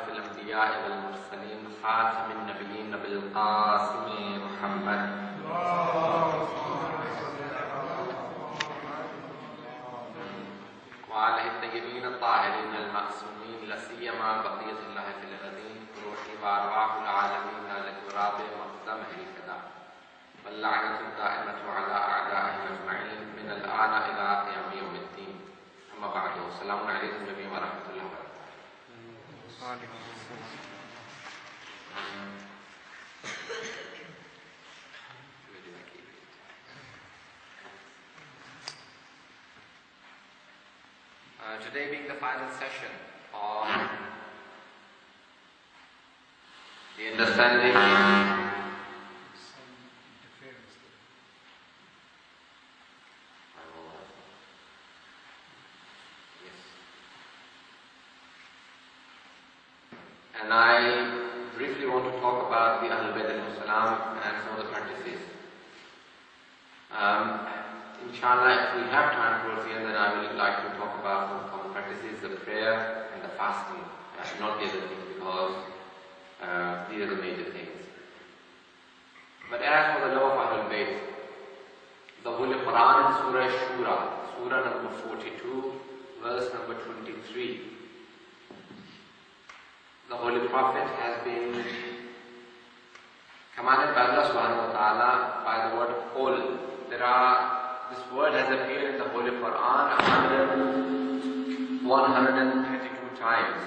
أشرف الأنبياء والمرسلين خاتم النبيين بالقاسم محمد وعلى الطيبين الطاهرين المعصومين لا سيما بقية الله في الأرضين روحي وأرواح العالمين على تراب مقدمه الفداء واللعنة الدائمة على أعدائهم أجمعين من الآن إلى قيام يوم الدين. أما بعد، السلام عليكم جميعا ورحمة الله وبركاته. Today being the final session on the understanding and I briefly want to talk about the Ahlul Bayt al-Salam and some of the practices. Inshallah, if we have time towards the end, then I would like to talk about some common practices, the prayer and the fasting, not the other things, because these are the major things. But as for the law of Ahlul Bayt, the Holy Quran in Surah Shura, Surah number 42, verse number 23, the Holy Prophet has been commanded by Allah subhanahu wa ta'ala by the word Qul. This word has appeared in the Holy Quran 132 times.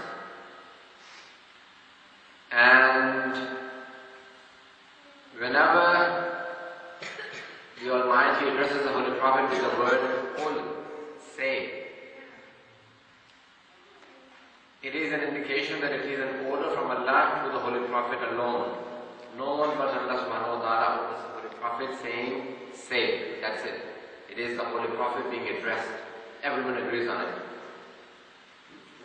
And whenever the Almighty addresses the Holy Prophet with the word Qul, say, it is an indication that it is an order from Allah to the Holy Prophet alone. No one but Allah subhanahu wa ta'ala orders the Holy Prophet saying, say, that's it. It is the Holy Prophet being addressed. Everyone agrees on it.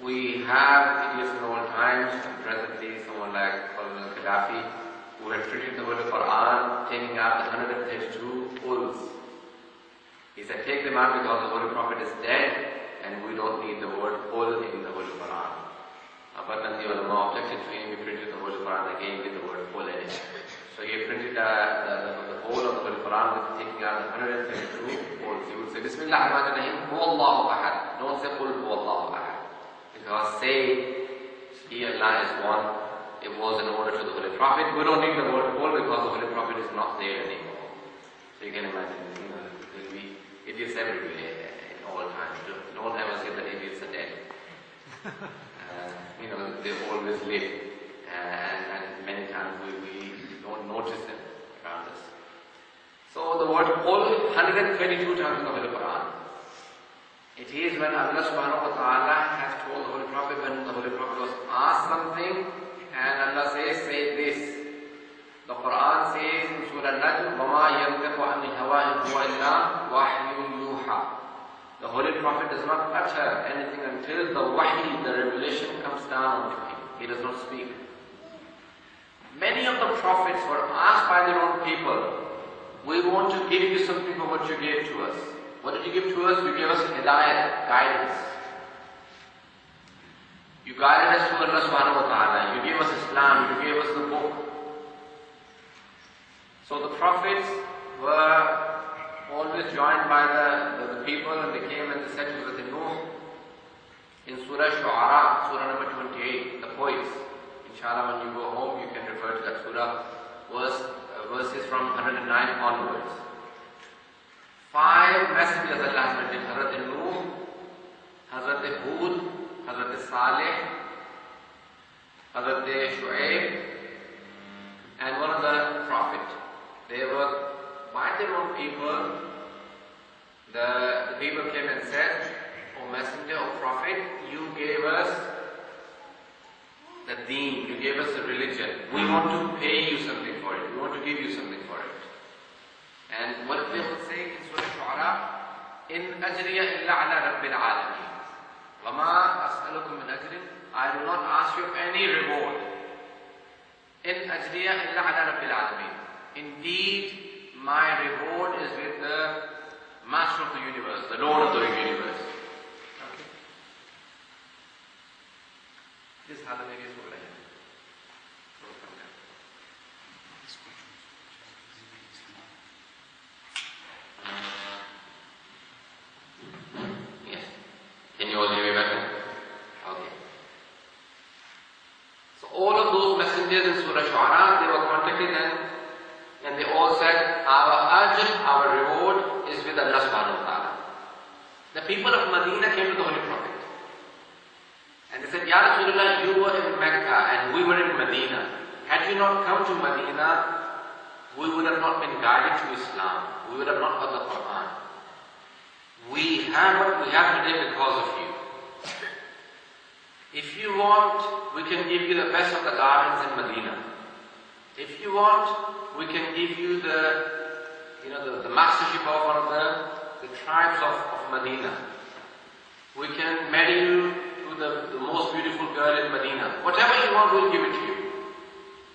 We have idiots in old times, and presently someone like Maulana Gaddafi, who had printed the Holy Quran, taking out the 132 Quls. He said, take them out because the Holy Prophet is dead, and we don't need the word Qul in the Holy Quran. But when the ulama objected to him, he printed the Holy Quran again with the word Qul in it. So he printed the whole of the Holy Quran with taking out the 132 Quls. He would say, Bismillah ar-Rahman ar-Rahim, Huwallahu ahad. Don't say Qul Huwallahu ahad. Because say, He, Allah is one. It was an order to the Holy Prophet. We don't need the word Qul because the Holy Prophet is not there anymore. So you can imagine, there will be idiots everywhere in all times. Don't ever say that idiots are dead. They always live, and many times we don't notice them around us. So the word Qul 122 times in the Holy Quran. It is when Allah subhanahu wa ta'ala has told the Holy Prophet, when the Holy Prophet was asked something, and Allah says, say this. The Quran says in Surah Najm, وَمَا يَنْتِقُ عَنِ الْهَوَىٰ إِنْ هُوَ إِلَّا وَحْيٌ يُوحَىٰ. The Holy Prophet does not utter anything until the wahi, the revelation, comes down to him. He does not speak. Many of the prophets were asked by their own people, we want to give you something for what you gave to us. What did you give to us? You gave us hidayah, guidance. You guided us to Allah subhanahu wa ta'ala. You gave us Islam. You gave us the book. So the prophets were always joined by the people, and they came and they said to Hazrat Nuh in Surah Shu'ara, Surah number 28, the poets. Inshallah, when you go home, you can refer to that surah, verses from 109 onwards. 5 messengers Allah has mentioned: Hazrat Nuh, Hazrat Hud, Hazrat Saleh, Hazrat Shu'aib, and one of the prophet. They were by their own people. The people came and said, O messenger, O prophet, you gave us the deen, you gave us a religion. We want to pay you something for it. We want to give you something for it. And what they would say in Surah Shu'ara, In ajriya illa ala rabbil alameen. Wama as'alukum min ajrin. I do not ask you of any reward. In ajriya illa ala rabbil alameen. Indeed, my reward is with the Master of the universe, the Lord of the universe. Okay. This is how the various Yes. Can you all hear me better? Okay. So all of those messengers in Surah Shu'ara, they were contacted and they all said, our ajr, our reward is with Allah subhanahu wa ta'ala. The people of Medina came to the Holy Prophet. And they said, Ya Rasulullah, you were in Mecca and we were in Medina. Had you not come to Medina, we would have not been guided to Islam. We would have not heard the Quran. We have what we have today because of you. If you want, we can give you the best of the gardens in Medina. If you want, we can give you the mastership of one of the tribes of Medina. We can marry you to the most beautiful girl in Medina. Whatever you want, we'll give it to you.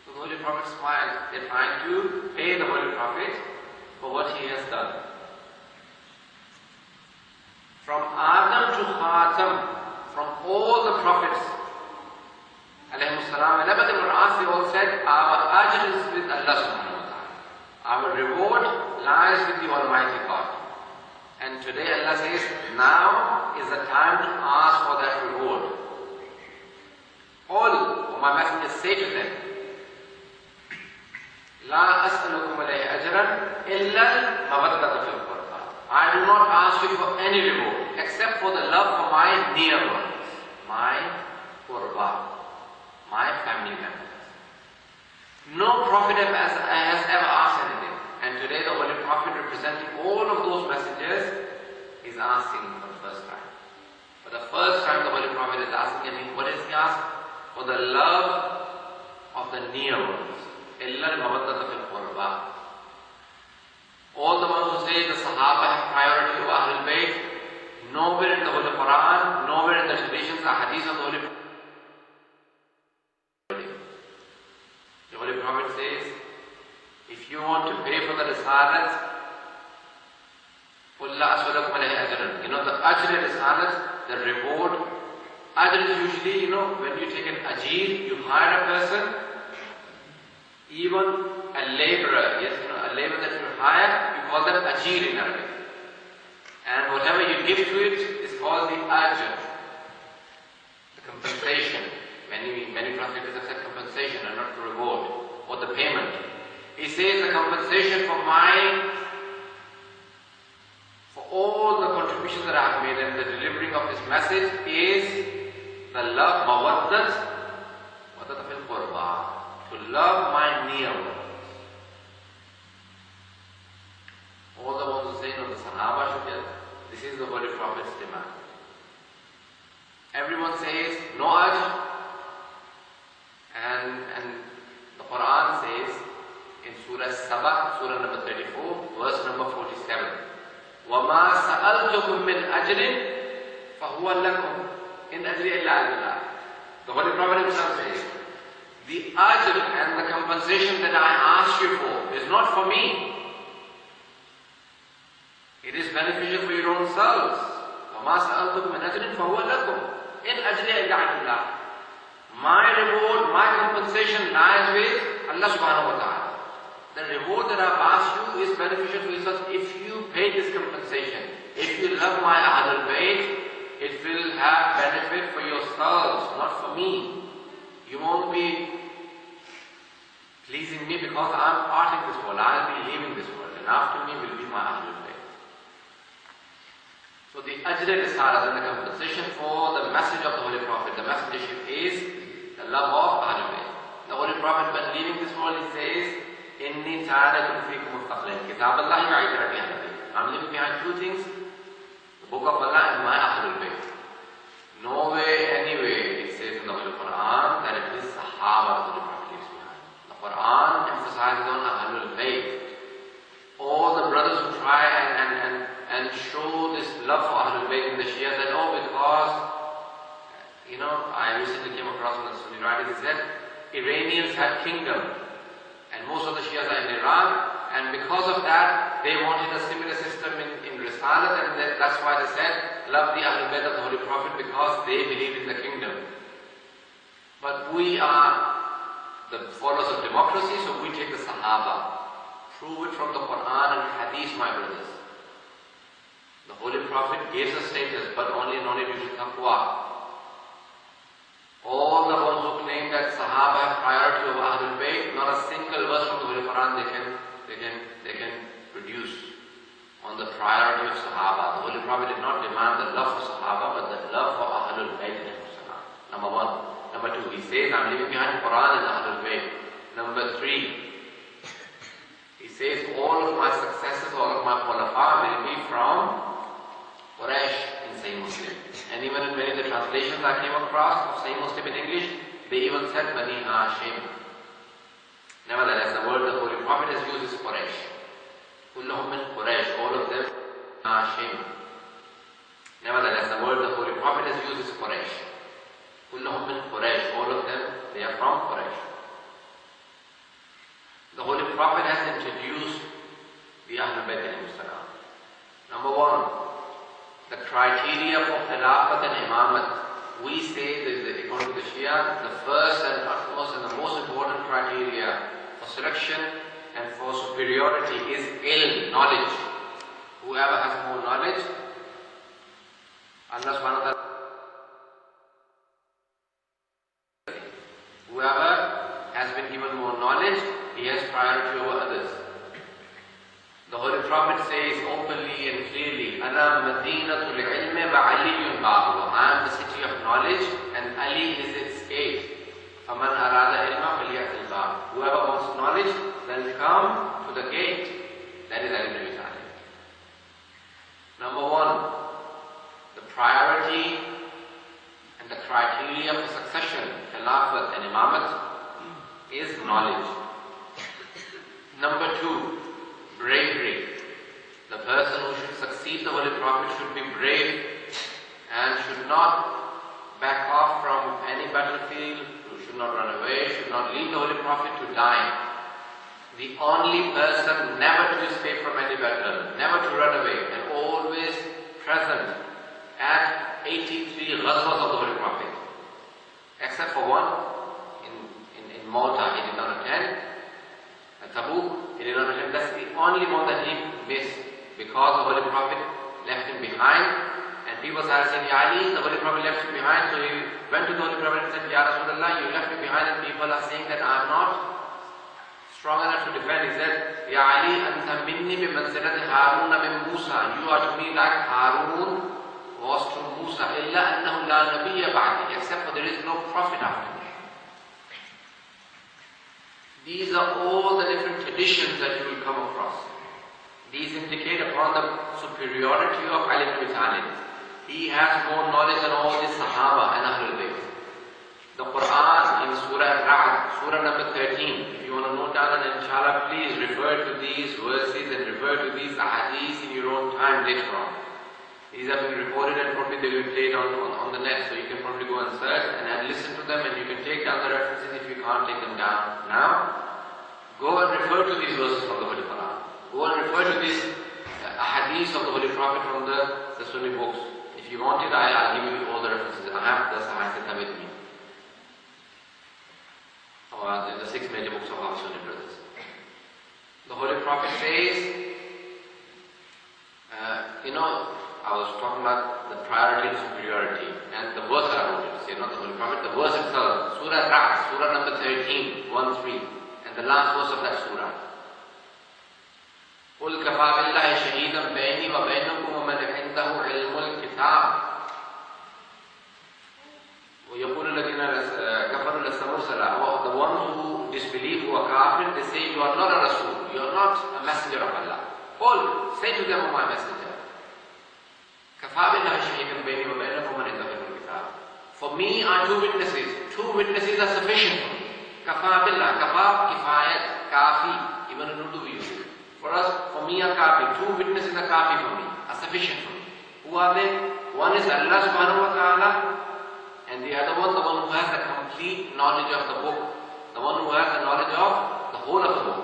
So the Holy Prophet smiled. They're trying to pay the Holy Prophet for what he has done. From Adam to Khatam, from all the prophets, alayhimus salam, whenever they were asked, they all said, our ajr is with Allah subhanahu wa ta'ala. Our reward lies with the Almighty God. And today Allah says, now is the time to ask for that reward. All my messengers say to them, La as'alukum alayhi ajran illa al-mawaddata fil qurba. I do not ask you for any reward except for the love for my near ones, my qurba, my family members. No prophet has ever asked anything. And today the Holy Prophet, representing all of those messengers, is asking for the first time. For the first time the Holy Prophet is asking him, what is he asking? For the love of the near ones. Illa al-mawaddata fil qurba. All the ones who say the Sahaba have priority over Ahlul Bayt, nowhere in the Holy Quran, nowhere in the traditions, the hadith of the Holy Prophet. The Holy Prophet says, if you want to pay for the risalat, you know, the ajr risalat, the reward. Ajr is usually, when you take an ajir, you hire a person, even a laborer, yes, a laborer that you hire, you call that ajir in Arabic. And whatever you give to it is called the ajr, the compensation. Many translators have said compensation and not the reward or the payment. He says the compensation for all the contributions that I have made and the delivering of this message is the love, mawaddat fil qurba, to love my near ones. All the ones who say, the Sahaba should get, this is the Holy Prophet's demand. Everyone says, no ajr. And the Quran says in Surah Sabah, Surah number 34, verse number 47, وَمَا سَأَلْتُكُم مِّنْ أَجْرٍ فَهُوَ لَكُمْ إِنْ أَجْرِيَ إِلَّا عَلَى اللَّهِ. The Holy Prophet himself says, the ajr and the compensation that I ask you for is not for me. It is beneficial for your own selves. وَمَا سَأَلْتُكُم مِّنْ أَجْرٍ فَهُوَ لَكُمْ إِنْ أَجْرِيَ إِلَّا عَلَى اللَّهِ. My reward, my compensation lies with Allah subhanahu wa ta'ala. The reward that I've asked you is beneficial for yourself if you pay this compensation. If you love my Ahlul Bayt, it will have benefit for yourselves, not for me. You won't be pleasing me because I'm parting this world. I'll be leaving this world, and after me will be my Ahlul Bayt. So the ajr risalah, the compensation for the message of the Holy Prophet, the messengership is the love of Ahlul Bayt. The Holy Prophet, when leaving this world, he says, Inni ta'alakum fikum mustaqlin. Kitab Allah wa ibrati Ahlul Bayt. I'm leaving behind two things, the book of Allah and my Ahlul Bayt. Nowhere, anywhere, it says in the Holy Quran that it is Sahaba that the Prophet leaves behind. The Quran emphasizes on Ahlul Bayt. All the brothers who try and show this love for Ahlul Bayt in the Shia, that because, I recently came across one of the Sunni writers, he said, Iranians had kingdom, and most of the Shias are in Iran, and because of that, they wanted a similar system in Risalat, and that's why they said, love the Ahlul Bayt of the Holy Prophet, because they believe in the kingdom. But we are the followers of democracy, so we take the Sahaba. Prove it from the Quran and Hadith, my brothers. The Holy Prophet gives a status, but only and only due to taqwa. All the ones who claim that Sahaba have priority over Ahlul Bayt, not a single verse from the Holy Quran they can produce on the priority of Sahaba. The Holy Prophet did not demand the love for Sahaba, but the love for Ahlul Bayt. Number one. Number two, he says, I'm leaving behind Quran and Ahlul Bayt. Number three, he says, all of my successes, all of my khulafa will be from Quraysh in Sahih Muslim. And even in many of the translations I came across of Sahih Muslim in English, they even said Bani Hashim. Nevertheless, the word the Holy Prophet has used is Quraysh. Kullahum min Quraysh, all of them Hashim. Nevertheless, the word the Holy Prophet has used is Quraysh. Kullahum min Quraysh, all of them, they are from Quraysh. The Holy Prophet has introduced the Ahlul Bayt alayhi salam. Number one, the criteria for Khilafat and Imamat. We say that according to the Shia, the first and utmost and the most important criteria for selection and for superiority is ilm, knowledge. Whoever has more knowledge, Allah subhanahu wa ta'ala, whoever has been given more knowledge, he has priority over others. The Holy Prophet says openly and clearly, Ana Madinatul Ilmi wa Aliyun Babu. I am the city of knowledge and Ali is its gate. Faman arada ilma faliyatil bab. Whoever wants knowledge, then come to the gate. That is Ali ibn Abi Talib. Number one, the priority and the criteria for succession, Khilafat and Imamat, is knowledge. Number two, bravery. The person who should succeed the Holy Prophet should be brave and should not back off from any battlefield, should not run away, should not leave the Holy Prophet to die. The only person never to escape from any battle, never to run away, and always present at 83 Razas of the Holy Prophet. Except for one, in Malta he did not attend, at Tabuk he did not attend. That's the only one that he missed, because the Holy Prophet left him behind, and people started saying, Ya Ali, the Holy Prophet left you behind. So he went to the Holy Prophet and said, Ya Rasulullah, you left me behind, and people are saying that I am not strong enough to defend. He said, Ya Ali, anta minni bi manzilati Harun min Musa. You are to me like Harun was to Musa, illa annahu la nabiyya ba'di, except for there is no prophet after me. These are all the different traditions that you will come across. These indicate upon the superiority of Ali ibn Abi Talib. He has more knowledge than all the Sahaba and Ahlul Bayt. The Quran in Surah Raza, Surah number 13, if you want to note down, and inshallah please refer to these verses and refer to these ahadith in your own time later on. These have been recorded and probably they will be played on the net, so you can probably go and search and listen to them, and you can take down the references if you can't take them down now. Go and refer to these verses from the Holy Quran. Go and refer to these ahadith of the Holy Prophet from the Sunni books. If you want it, I'll give you all the references. I have the Sahih with me. The 6 major books of our Sunni brothers. The Holy Prophet says, I was talking about the priority and superiority, and the verse that I wanted to say, not the Holy Prophet, the verse itself, Surah Raza, Surah number 13, 1-3, and the last verse of that Surah. قُلْ كَفَى بِاللَّهِ شَهِيدًا بَيْنِي وَبَيْنَكُمْ وَمَنْ عِنْدَهُ عِلْمُ الْكِتَابِ وَيَقُولُ الَّذِينَ كَفَرُوا لَسْتَ مُرْسَلًا. The ones who disbelieve, who are kafir, they say, you are not a Rasul, you are not a messenger of Allah. Qul, say to them, O my messenger, for me are two witnesses. Two witnesses are sufficient for me. Kafa billah, kafa, kifayat, kafi. Even in Urdu we use it. For us, for me are kafi. Two witnesses are kafi for me, are sufficient for me. Who are they? One is Allah subhanahu wa ta'ala, and the other one, the one who has the complete knowledge of the book. The one who has the knowledge of the whole of the book.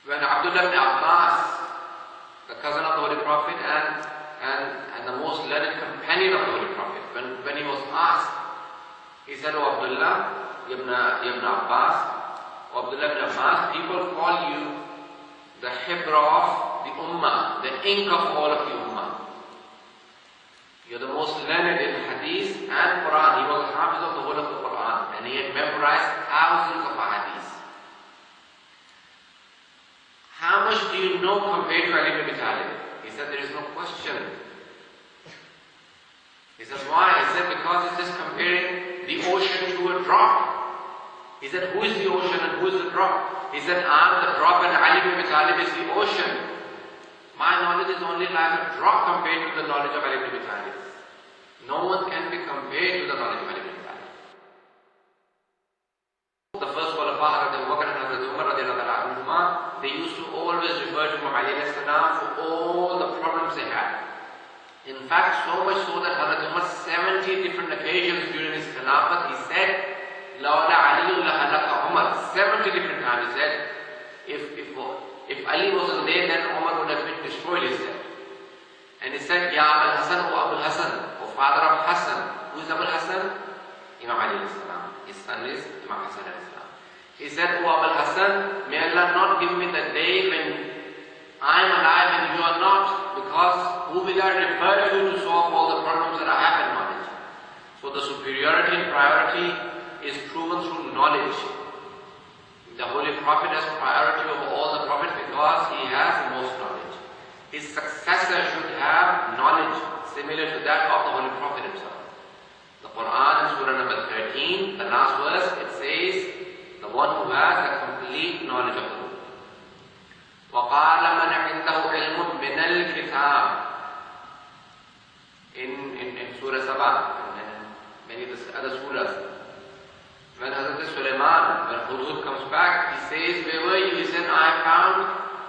When Abdullah ibn Abbas, the cousin of the Holy Prophet and the most learned companion of the Holy Prophet, when he was asked He said, "Oh Abdullah ibn Abbas, people call you the hibr of the ummah, the ink of all of the ummah. You're the most learned in hadith and Quran." He was hafiz of the whole of the Quran and he had memorized thousands of hadiths. "How much do you know compared to Ali ibn Abi Talib?" He said, "There is no question." He said, "Why?" He said, "Because it's just comparing the ocean to a drop." He said, "Who is the ocean and who is the drop?" He said, "I'm the drop and Ali ibn Abi Talib is the ocean. My knowledge is only like a drop compared to the knowledge of Ali ibn Abi Talib. No one can be compared to the knowledge of Ali ibn Abi Talib." The first Khulafa, Hazrat Abu Bakr and Hazrat Umar radiallahu anhuma, they used to always refer to Imam Ali alayhi salam for all the problems they had. In fact, so much so that Hazrat Umar 70 different occasions during his Khilafat, he said, "Lawla Ali lahalaka Umar." 70 different times he said, if Ali wasn't there, then Umar would have been destroyed, he said. And he said, "Ya Abul Hassan, O Abul Hassan, O father of Hassan." Who is Abul Hassan? Imam Ali alayhi salam. His son is Imam Hassan alayhi salam. He said, "O Abul Hassan, may Allah not give me the day when I am alive and you are not, because who will I refer to solve all the problems that I have in knowledge?" So the superiority and priority is proven through knowledge. The Holy Prophet has priority over all the prophets because he has the most knowledge. His successor should have knowledge similar to that of the Holy Prophet himself. The Quran in Surah number 13, the last verse, it says, the one who has the complete knowledge of the book. وَقَالَ مَنْ عِنْدَهُ عِلْمٌ مِنَ الْكِتَابِ. In Surah Sabah and many of the other surahs, when Hazrat Sulaiman, when Hudhud comes back, he says, "Where were you?" He said, "I found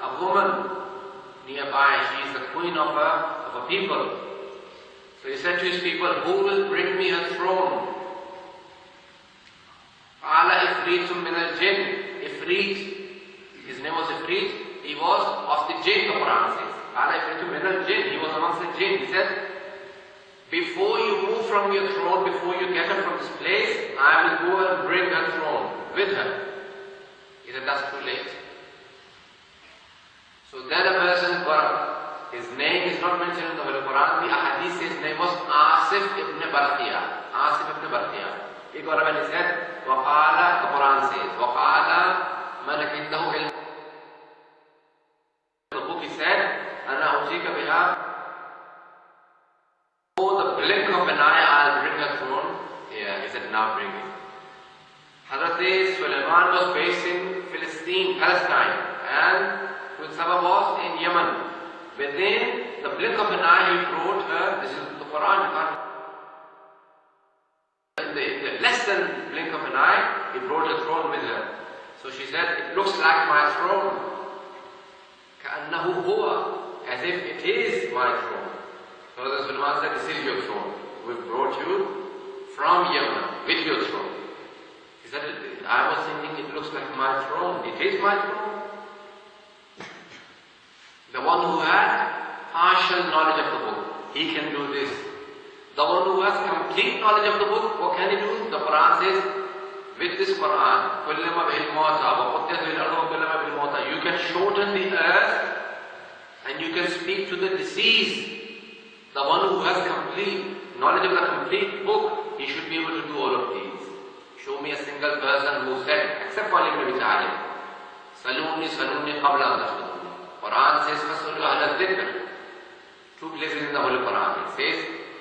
a woman nearby. She is the queen of a people." So he said to his people, "Who will bring me her throne?" قَالَ إِفْرِيتٌ مِنَ الْجِنِّ. Ifrit, his name was Ifrit. He was of the jinn, the Quran says. قَالَ إِفْرِيتٌ مِنَ الْجِنِّ. He was amongst the jinn. He said, "Before you move from your throne, before you get up from this place, I will go and bring her throne with her." He said, "That's too late." So then a person got up. His name is not mentioned in the Holy Quran. The Ahadith says his name was Asif ibn Barqiya. Asif ibn Barqiya. He got up and he said, "Waqala," the Quran says, "Waqala man indahu ilm." The book he said, "Ana utika biha." The blink of an eye, I'll bring her throne. Yeah, he said, "Now bring it." Hazrat Sulaiman was based in Palestine, and Queen Saba was in Yemen. Within the blink of an eye, he brought her. This is the Quran. In the less than blink of an eye, he brought her throne with her. So she said, "It looks like my throne. كَأَنَّهُ هُوَ," as if it is my throne. So the Sulaiman said, "This is your throne. We've brought you from Yemen with your throne." He said, "I was thinking it looks like my throne. It is my throne." The one who had partial knowledge of the book, he can do this. The one who has complete knowledge of the book, what can he do? The Quran says, with this Quran, you can shorten the earth and you can speak to the deceased. The one who has complete knowledge of the complete book, he should be able to do all of these. Show me a single person who said, except Ali ibn Abi Talib, "Saluni qabla an tas'aluni." Quran says, "Fasalu ahla dhikr." Two places in the Holy Quran. It says,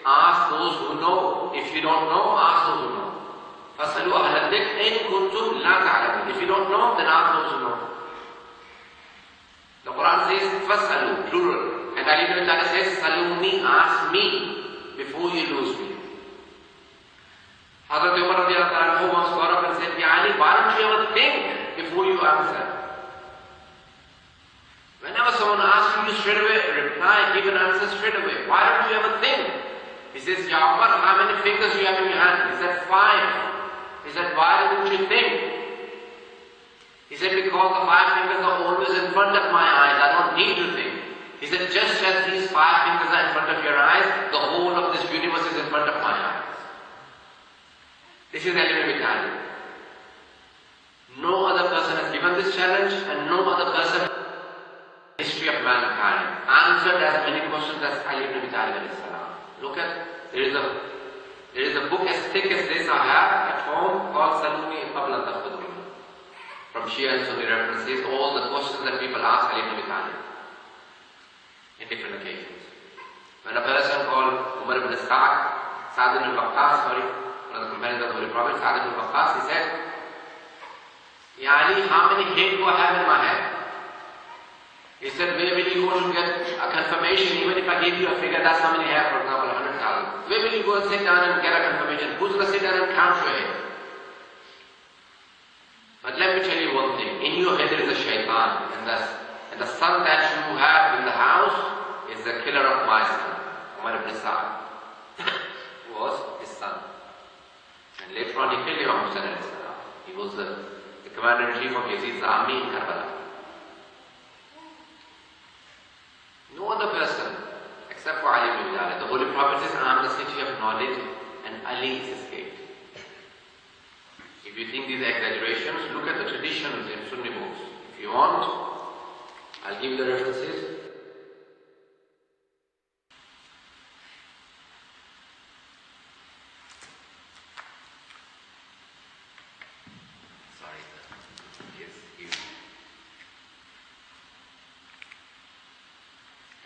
"Ask those who know." If you don't know, ask those who know. Fasalu ahla dhikr in kuntum la ta'lamun. If you don't know, then ask those who know. The Quran says, "Fasalu," plural. And Ali ibn Abi Talib says, "Saluni," ask me before you lose me. Hazrat Umar radiallahu anhu once got up and said, "Ya Ali, why don't you ever think before you answer? Whenever someone asks you straight away, reply, give an answer straight away. Why don't you ever think?" He says, "Ya Umar, how many fingers do you have in your hand?" He said, 5. He said, "Why didn't you think?" He said, "Because the 5 fingers are always in front of my eyes. I don't need to think." He said, "Just as these 5 fingers are in front of your eyes, the whole of this universe is in front of my eyes." This is Ali ibn Abi Talib. No other person has given this challenge, and no other person in the history of mankind answered as many questions as Ali ibn Abi Talib alayhi salam. Look at, there is a book as thick as this I have at home called Sunni from Shia and Sunni references, all the questions that people ask Ali ibn Abi Talib in different occasions. When a person called Umar ibn Sa'd ibn al-Waqqas, one of the companions of the Holy Prophet, Sa'd ibn al-Waqqas, he said, Ya Ali, how many hate do I have in my head? He said, where will you go to get a confirmation? Even if I give you a figure, that's how many have, for example, 100,000. Where will you go and sit down and get a confirmation? Who's going to sit down and count your head? But let me tell you one thing. In your head there is a shaitan. And the son that you have in the house is the killer of my son, Umar ibn Sa'd, who was his son. And later on he killed Imam Hussain alayhi salam. He was the commander-in-chief of Yazid's army in Karbala. No other person except for Ali ibn Abi Talib. The Holy Prophet says, I am the city of knowledge, and Ali is escaped. If you think these are exaggerations, look at the traditions in Sunni books. If you want, I'll give you the references.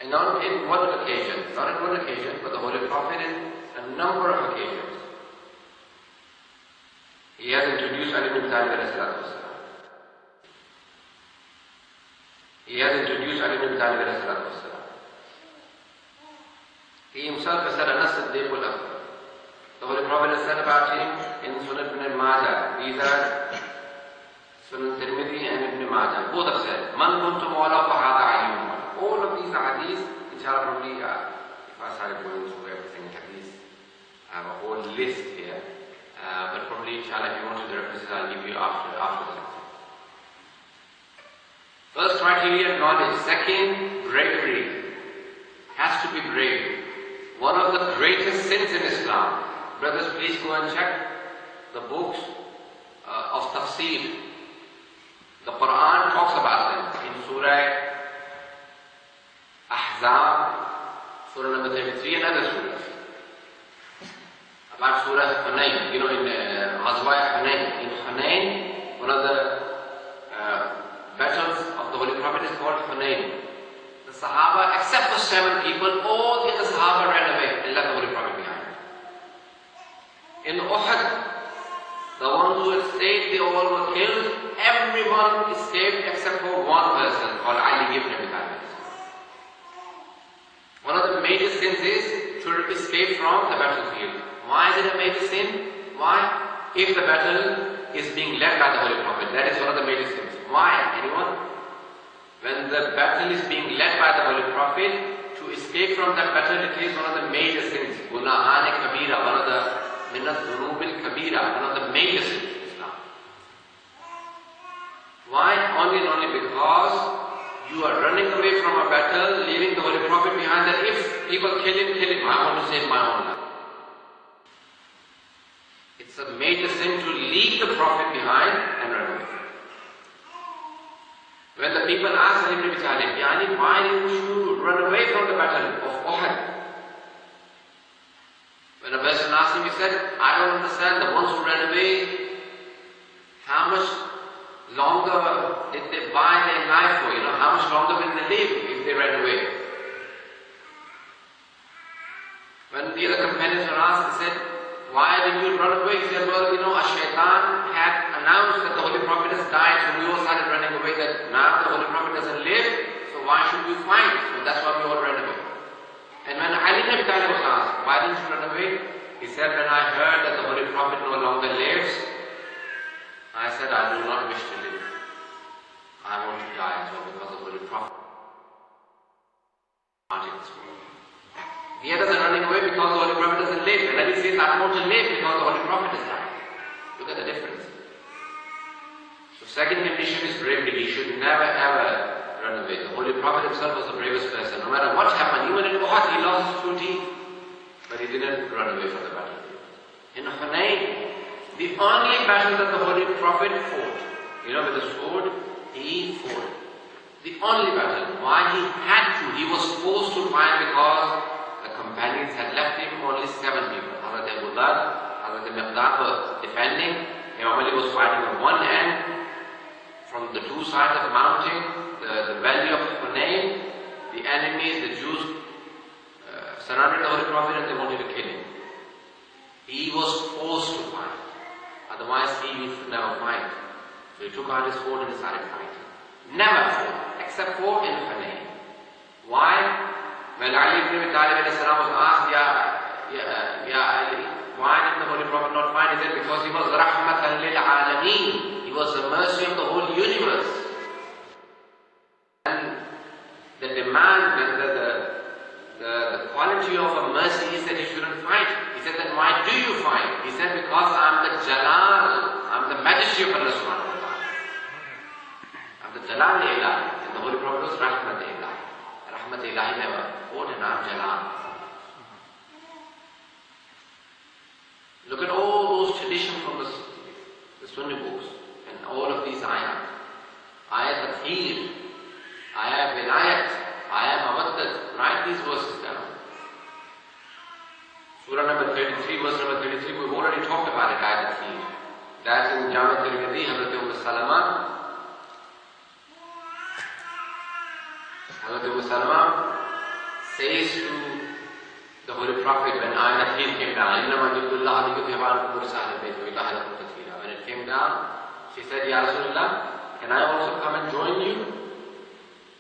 And not in one occasion, but the Holy Prophet in a number of occasions, he has introduced Ali ibn Talib alayhi salatu wasalam. He himself has said, Anas Siddiq al-Akbar. The Holy Prophet has said about him in Sunan ibn Majah. These are Sunan Tirmidhi and Ibn Majah. Both have said, Man kuntu mawla fahada ayyum. All of these are hadiths, inshallah, probably, if I started going through everything hadith, I have a whole list here. But probably, inshallah, if you want the references, I'll give you after the lecture. First criteria, knowledge. Second, bravery. Has to be brave. One of the greatest sins in Islam. Brothers, please go and check the books of tafsir. The Quran talks about them in Surah Ahzab, Surah number 33 and other surahs. About Surah Hunayn, in Ghazwa Hunayn. In Hunayn, one of the battles of the Holy Prophet is called Hunayn. The Sahaba, except for 7 people, all the other Sahaba ran away and left the Holy Prophet behind. In Uhud, the ones who had stayed, they all were killed. Everyone escaped except for one person called Ali ibn Abi Talib. One of the major sins is to escape from the battlefield. Why is it a major sin? Why? If the battle is being led by the Holy Prophet, that is one of the major sins. Why? Anyone? When the battle is being led by the Holy Prophet, to escape from that battle, it is one of the major sins. Gunahan kabira, one of the minat dhunubil kabira, one of the major sins in Islam. Why? Only and only because you are running away from a battle, leaving the Holy Prophet behind, that if people kill him, I want to save my own life. It's a major sin to leave the Prophet behind and run away. When the people asked him, Yani, why didn't you run away from the battle of Uhud? When a person asked him, he said, I don't understand, the ones who ran away, how much longer did they buy their life for? How much longer will they live if they ran away? When the other companions were asked, he said, why did you run away? He said, well, a shaitan had announced that the Holy Prophet has died, so we all started running away, that now the Holy Prophet doesn't live, so why should we fight? So that's why we all ran away. And when Ali ibn Abi Talib was asked, why didn't you run away? He said, when I heard that the Holy Prophet no longer lives, I said, I do not wish to live. I want to die as well, because the Holy Prophet is not in this world. The others are running away because the Holy Prophet doesn't live. And Ali says, I want to live because the Holy Prophet has died. Look at the difference. So second condition is bravery. He should never ever run away. The Holy Prophet himself was the bravest person. No matter what happened, even in Uhud, he lost his 2 teeth. But he didn't run away from the battlefield. In Hunayn, The only battle that the Holy Prophet fought, with the sword, he fought. The only battle. Why he had to? He was forced to fight because the companions had left him only 7 people. Hazrat Abu Dhar, Hazrat Miqdad were defending. Imam Ali was fighting on one end. From the 2 sides of the mountain, the valley of Hunayn, the enemies, the Jews, surrounded the Holy Prophet and they wanted to kill him. He was forced to fight. Otherwise, he used to never fight. So he took out his sword and started fighting. Never fought, except for in Hunayn. Why? When Ali ibn Abi Talib was asked, Ali, why did the Holy Prophet not fight? He said, because he was rahmatan lil alameen. He was the mercy of the whole universe. And the demand and the quality of a mercy is that he shouldn't fight. He said, then why do you fight? He said, because I'm the Jalal, I'm the majesty of Allah subhanahu wa ta'ala. I'm the Jalal ilahi. And the Holy Prophet was Rahmat ilahi. Rahmat ilahi never fought, and I'm Jalal. Look at all those traditions from the Sunni books and all of these ayat. Ayat Tathir, ayat Vilayat, ayat Mawaddat. Write these verses down. Surah number 33, verse number 33, we've already talked about it, ayat Tathir. That's in Jami' Tirmidhi, Hazrat Salama. Hazrat Salama says to the Holy Prophet when ayat Tathir came down, when it came down, she said, Ya Rasulullah, can I also come and join you?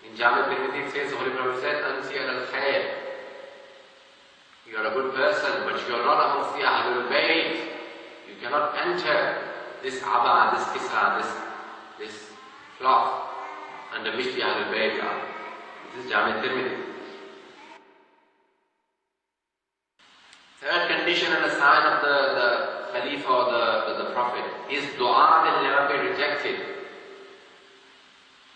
In Jami' Tirmidhi it says, the Holy Prophet said, Ansi al-Khair. You are a good person, but you are not amongst the Ahlul Bayt. You cannot enter this Aba, this Kisa, this cloth under which the Ahlul Bayt are. This is Jami' Tirmidhi. Third condition and a sign of the Khalifa or the Prophet, his dua will never be rejected.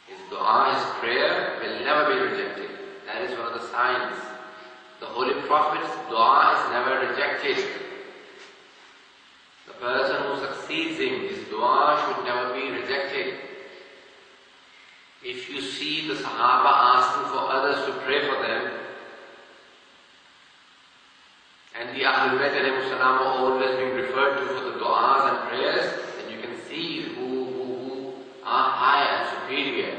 His dua, his prayer will never be rejected. That is one of the signs. The Holy Prophet's dua is never rejected. The person who succeeds him, his dua should never be rejected. If you see the Sahaba asking for others to pray for them, and the Ahlul Bayt are always being referred to for the du'as and prayers, then you can see who are higher and superior.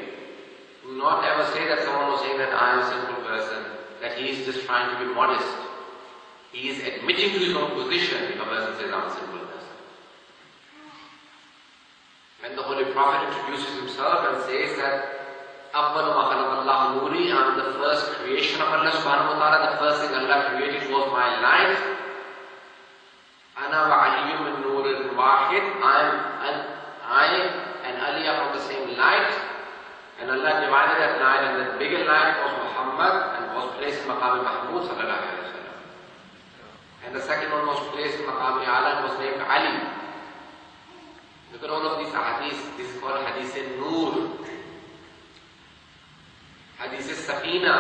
Do not ever say that someone was saying that I am a simple person, that he is just trying to be modest. He is admitting to his own position if a person says I am a simple person. When the Holy Prophet introduces himself and says that أَوَّلُ مَا خَلَقَ اللَّهُ نُورِي, I am the first creation of Allah subhanahu wa ta'ala, the first thing Allah created was my light. أَنَا وَعَلِيٌّ مِّن نُورٍ وَاحِدٍ, I and Ali are from the same light. And Allah divided that light, and the bigger light was Muhammad and was placed in Maqam Mahmud sallallahu alayhi wa sallam. And the second one was placed in Maqam Ala and was named Ali. Look at all of these hadiths. This is called Hadith Noor. Hadith Safina.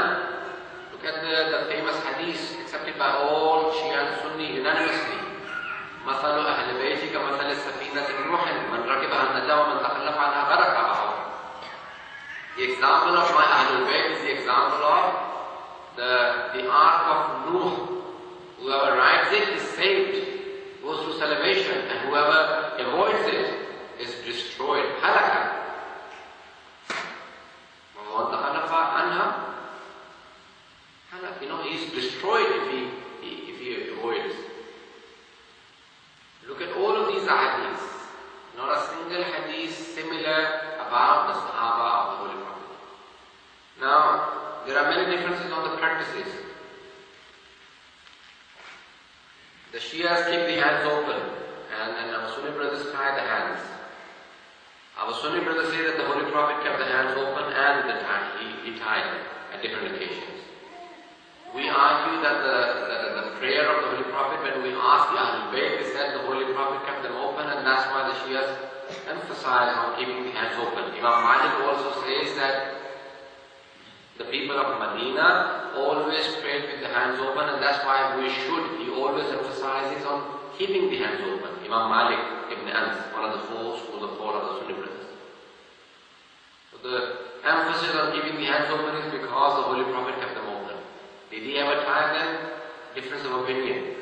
Look at the famous hadith accepted by all Shia and Sunni unanimously. مثل أهل بيتي كمثل السفينة نوح من ركبها النجا ومن تخلف عنها غرق. The example of my Ahlul Bayt is the example of the ark of Nuh. Whoever rides it is saved, goes to salvation, and whoever avoids it is destroyed. Halaka. He is destroyed if he avoids. Look at all of these hadiths. Not a single hadith similar about the Sahaba of the Holy Prophet. Now, there are many differences on the practices. The Shias keep the hands open, and our Sunni brothers tie the hands. Our Sunni brothers say that the Holy Prophet kept the hands open and he tied them at different occasions. We argue that the prayer of the Holy Prophet, when we ask the Ahlul Bayt, they said the Holy Prophet kept them open, and that's why the Shias emphasize on keeping the hands open. Imam Malik also says that the people of Medina always prayed with the hands open, and that's why we should. He always emphasizes on keeping the hands open. Imam Malik, Ibn hence one of the four schools of thought of the Sunni brothers. So the emphasis on keeping the hands open is because the Holy Prophet kept them open. Did he ever tie them? Difference of opinion.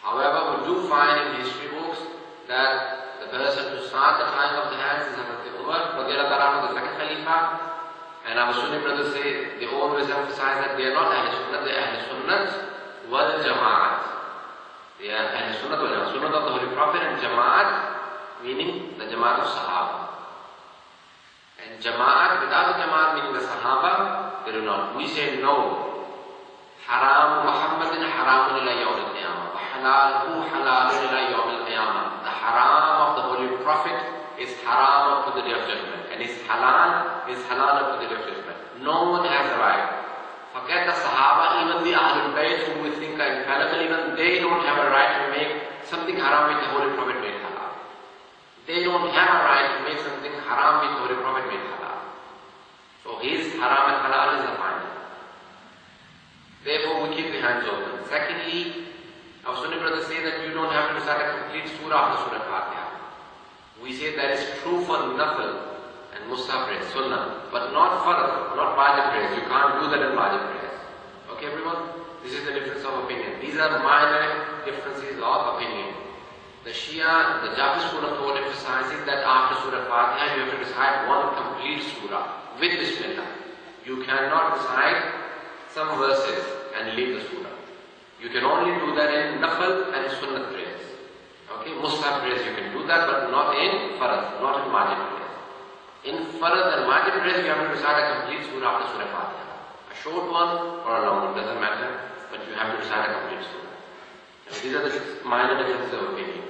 However, we do find in history books that the person who started the tying of the hands is Hazrat Umar, the second Khalifa. And our Sunni brothers say, they always emphasize that they are not Ahl Sunnah, they are Ahl Sunnah wal Jama'at. They are Ahl Sunnah wal Jama'at. Sunnah of the Holy Prophet and Jama'at meaning the Jama'at of Sahaba. And Jama'at without the Jama'at meaning the Sahaba, they do not. We say no. Haram Muhammadin haramun ila yawm al-qiyamah. Wa halaluhu halalun ila yawm al-qiyamah. The haram of the Holy Prophet is haram up to the day of judgment. And his halal up to the day of judgment. No one has a right. Forget the Sahaba, even the Ahlul Bayt who we think are infallible, even they don't have a right to make something haram which the Holy Prophet made halal. They don't have a right to make something haram which the Holy Prophet made halal. So his haram and halal is the final. Therefore we keep the hands open. Secondly, our Sunni brothers say that you don't have to recite a complete surah after Surah Fatiha. We say that is true for Nafil and Mustahab prayers, Sunnah, but not Farad, not Wajib prayers. You can't do that in Wajib prayers. Okay everyone? This is the difference of opinion. These are minor differences of opinion. The Shia, the Jafi school of thought emphasizes that after Surah Fatiha you have to recite one complete surah with Bismillah. You cannot recite some verses and leave the surah. You can only do that in Nafil and Sunnah prayers. Okay, Mustahab prayers you can do that, but not in Farad, not in Wajib prayers. In Farad and Wajib prayers you have to recite a complete surah after Surah Fatiha. A short one or a long one, doesn't matter, but you have to recite a complete surah. And these are the minor differences of opinion.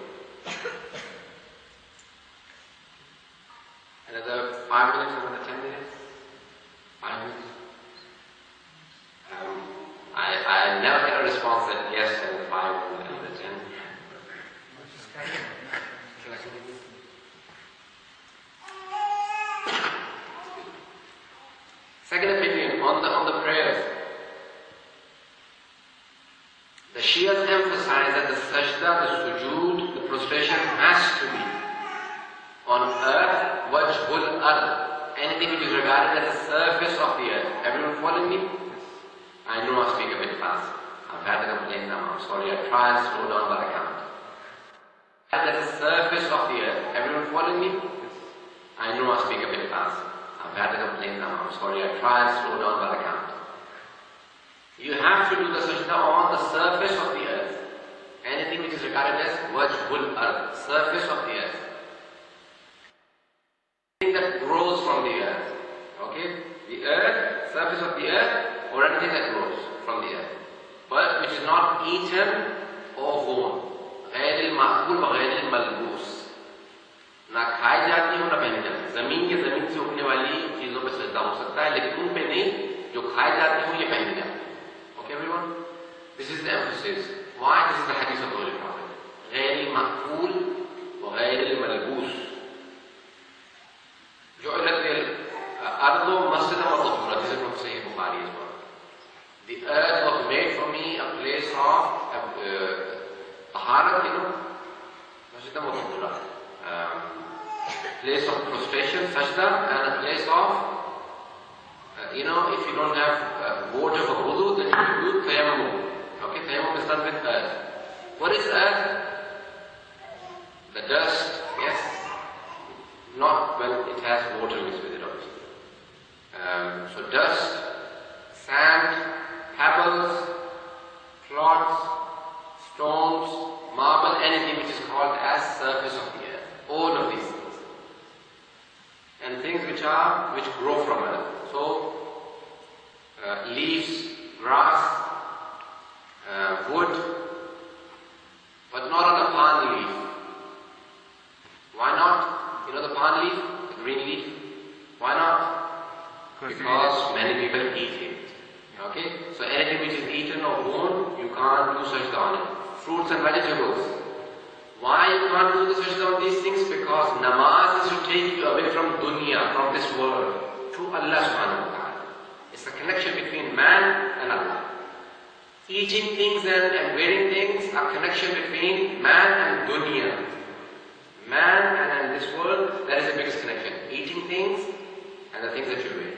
Another 5 minutes, another 10 minutes? 5 minutes? I never get a response that yes and 5 and 10. Second opinion on the prayers. The Shias emphasize that the sajda, the sujood, the prostration has to be on earth, wajhul ard, anything which is regarded as the surface of the earth. Everyone following me? I know I speak a bit fast. I've had a complaint now. I'm sorry. I try and slow down, but I can't. At the surface of the earth. Everyone following me? I know I speak a bit fast. I've had a complaint now. I'm sorry. I try and slow down, but I can't. You have to do the sajda on the surface of the earth. Anything which is regarded as wajhul ard, surface of the earth. Anything that grows from the earth. Okay? The earth, surface of the earth, or anything that grows from the earth, but which is not eaten or worn. غیر المأکول و غیر الملبوس, نہ کھائی جاتی ہوں نہ پہنی جاتی. زمین یا زمین سے اگنے والی چیزوں پہ سجدہ ہو سکتا ہے, لیکن ان پہ نہیں جو کھائی جاتی ہوں یا پہنی جاتی. Okay everyone? This is the emphasis. Why? This is the hadith of the Holy Prophet. غیر المأکول و غیر الملبوس. جعلت الأرض مسجدا وطهورا. This is from Sahih Bukhari as well. The earth was made for me a place of taharat, masjidan wa tahura, place of prostration, sajda, and a place of, if you don't have water for wudu, then you can do tayammum. Okay, tayammum is done with earth. What is earth? The dust, yes, not when it has water mixed with it, obviously. So dust, sand, pebbles, clods, stones, marble, anything which is called as surface of the earth. All of these things. And things which grow from earth. So, leaves, grass, wood, but not on a palm leaf. Why not? You know the palm leaf, the green leaf? Why not? Because many people eat it. Okay? So anything which is eaten or born, you can't do sajda on it. Fruits and vegetables. Why you can't do the sajda on these things? Because namaz is to take you away from dunya, from this world, to Allah subhanahu wa ta'ala. It's a connection between man and Allah. Eating things and wearing things are connection between man and dunya. man and in this world, that is the biggest connection. Eating things and the things that you're doing.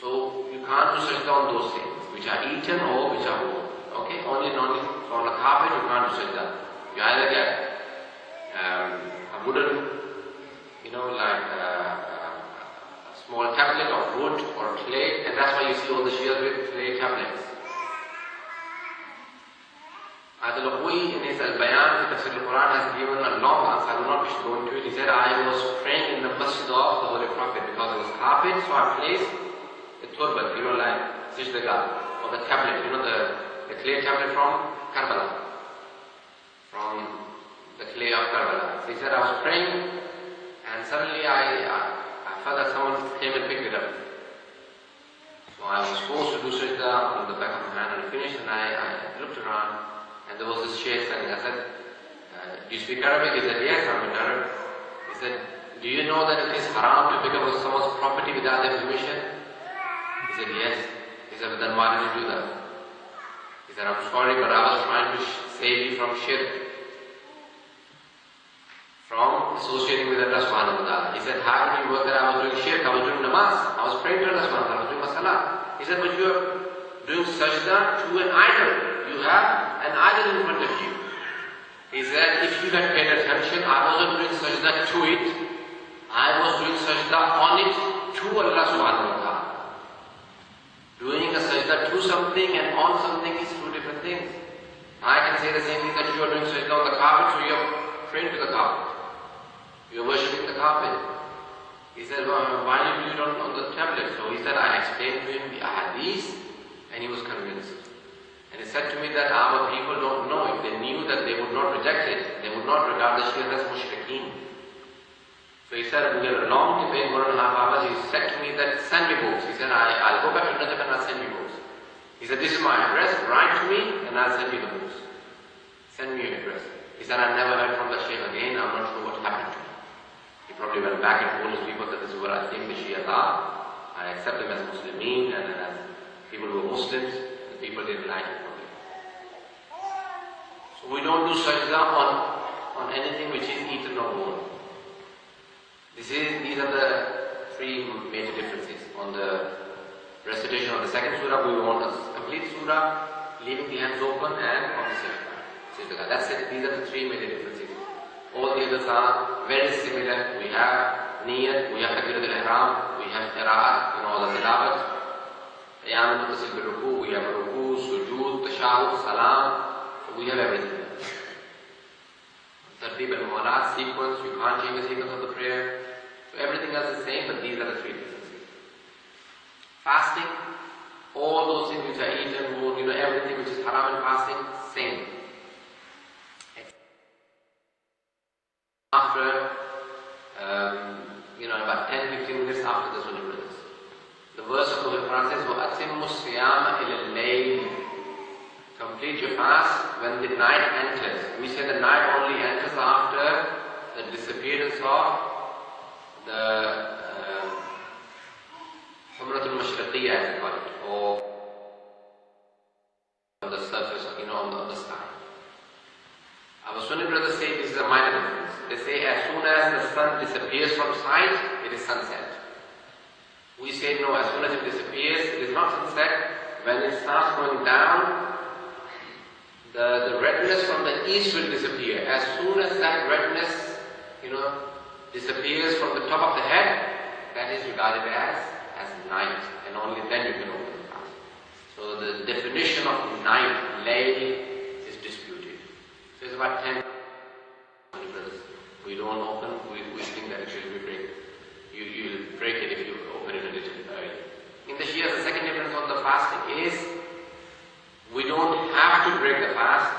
So you can't do sajda on those things, which are eaten or which are worn. Okay? Only so on a carpet you can't do sajda. You either get a wooden, like a small tablet of wood or clay, and that's why you see all the Shias with clay tablets. Al-Luqwi in his Al-Bayan, Tafsir al-Quran, has given a long answer. I will not wish to go into it. He said, I was praying in the masjid of the Holy Prophet because it was carpet, so I placed the turban, like Sajdagar, or the tablet, the clay tablet from Karbala, from the clay of Karbala. So he said, I was praying, and suddenly I felt that someone came and picked it up. So I was supposed to do sajda on the back of my hand, and I finished, and I looked around, and there was this shaykh standing. I said, do you speak Arabic? He said, yes, I'm in Arab. He said, do you know that it is haram to pick up someone's property without their permission? He said, yes. He said, but then why did you do that? He said, I'm sorry, but I was trying to save you from shirk, from associating with Allah subhanahu wa ta'ala. He said, how did you work that I was doing shirk? I was doing namaz. I was praying to Allah subhanahu wa ta'ala. I was doing salah. He said, but you are doing sajda to an idol. You have an idol in front of you. He said, if you had paid attention, I wasn't doing sajda to it. I was doing sajda on it to Allah subhanahu wa ta'ala. Doing a sajda to something and on something is two different things. I can say the same thing that you are doing sajda on the carpet, so you are praying to the carpet. You are worshipping the carpet. He said, well, why did you do it on the tablet? So he said, I explained to him the ahadith, and he was convinced. And he said to me that our people don't know. If they knew that, they would not reject it. They would not regard the Shia as mushrikeen. So he said, we had a long debate, 1.5 hours. He said to me that, send me books. He said, I'll go back to Najaf and I'll send you books. He said, this is my address. Write to me and I'll send you the books. Send me your address. He said, I never heard from the Shaykh again. I'm not sure what happened to him. He probably went back and told his people that this is what I think the Shias are. I accept them as Muslimin and as people who are Muslims. The people didn't like it. So we don't do sajda on anything which is eaten or worn. These are the three major differences. On the recitation of the second surah, we want a complete surah, leaving the hands open, and on the sajda. That's it. These are the three major differences. All the others are very similar. We have niyat, we have takbirat al-ihram, we have qira'at, all the tilawat, qiyam muttasil bil ruku, we have ruku, sujood, tashahhud, salam. We have everything. Tartib and mu'alat, sequence, you can't change the sequence of the prayer. So everything else is the same, but these are the three differences. Fasting, all those things which are eaten, everything which is haram in fasting, same. After, about 10-15 minutes after the Sunni brothers. The verse of the Quran says, وَأَتِمُّ الصِّيَامَ إِلَى اللَّيْلِ. Complete your fast when the night enters. We say the night only enters after the disappearance of the Humratul Mashriqiyya, as we call it, or on the surface, on the sky. Our Sunni brothers say this is a minor difference. They say as soon as the sun disappears from sight, it is sunset. We say no, as soon as it disappears, it is not sunset. When it starts going down, the redness from the east will disappear. As soon as that redness, disappears from the top of the head, that is regarded as night, and only then you can open the fast. So the definition of night, layl, is disputed. So it's about 10 brothers. We don't open, we think that it should be break. You'll break it if you open it a little early. In the Shia, the second difference on the fasting is, we don't have to break the fast.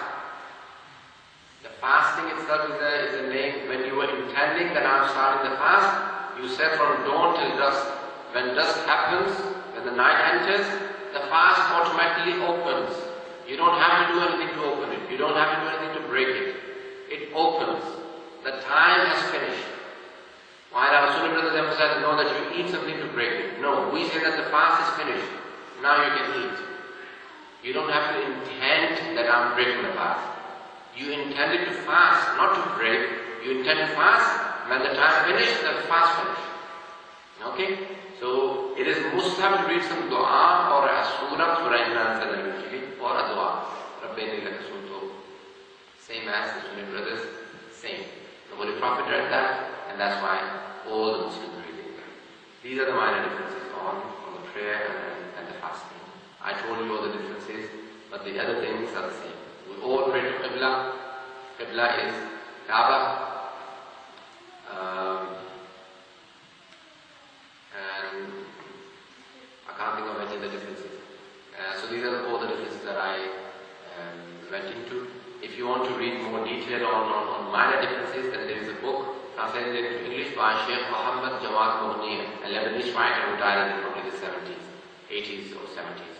The fasting itself is a name. When you were intending that I'm starting the fast, you said from dawn till dusk. When dusk happens, when the night enters, the fast automatically opens. You don't have to do anything to open it. You don't have to do anything to break it. It opens. The time has finished. While our Sunni brothers emphasize, no, that you eat something to break it. No, we say that the fast is finished. Now you can eat. You don't have to intend that I'm breaking the fast. You intended to fast, not to break. You intend to fast, when the time finished, the fast finished. Okay? So it is mustahab to read some dua or a surah, Surah Imran usually, or a dua. Rabbaini laka sunto. Same as the Sunni brothers, same. The Holy Prophet read that, and that's why all the Muslims are reading that. These are the minor differences on the prayer and the fasting. I told you all the differences, but the other things are the same. We all pray to Qibla. Qibla is Kaaba. And I can't think of any of the differences. So these are all the differences that I went into. If you want to read more detail on minor differences, then there is a book translated into English by Sheikh Muhammad Jawad Mughni, a Lebanese writer who died in probably the 70s, 80s or 70s.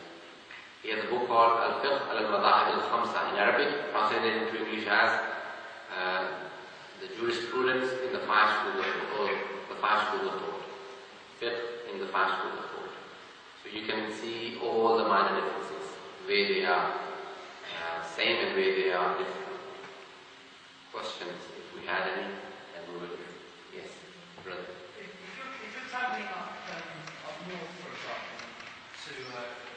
He has a book called Al-Fiqh al-Madahib al-Khamsa in Arabic, translated into English as the jurisprudence in the five schools of thought. Fiqh in the five schools of thought. So you can see all the minor differences, where they are same and where they are different. Questions, if we had any, then we will. Yes, brother. If you're travelling up north, for example,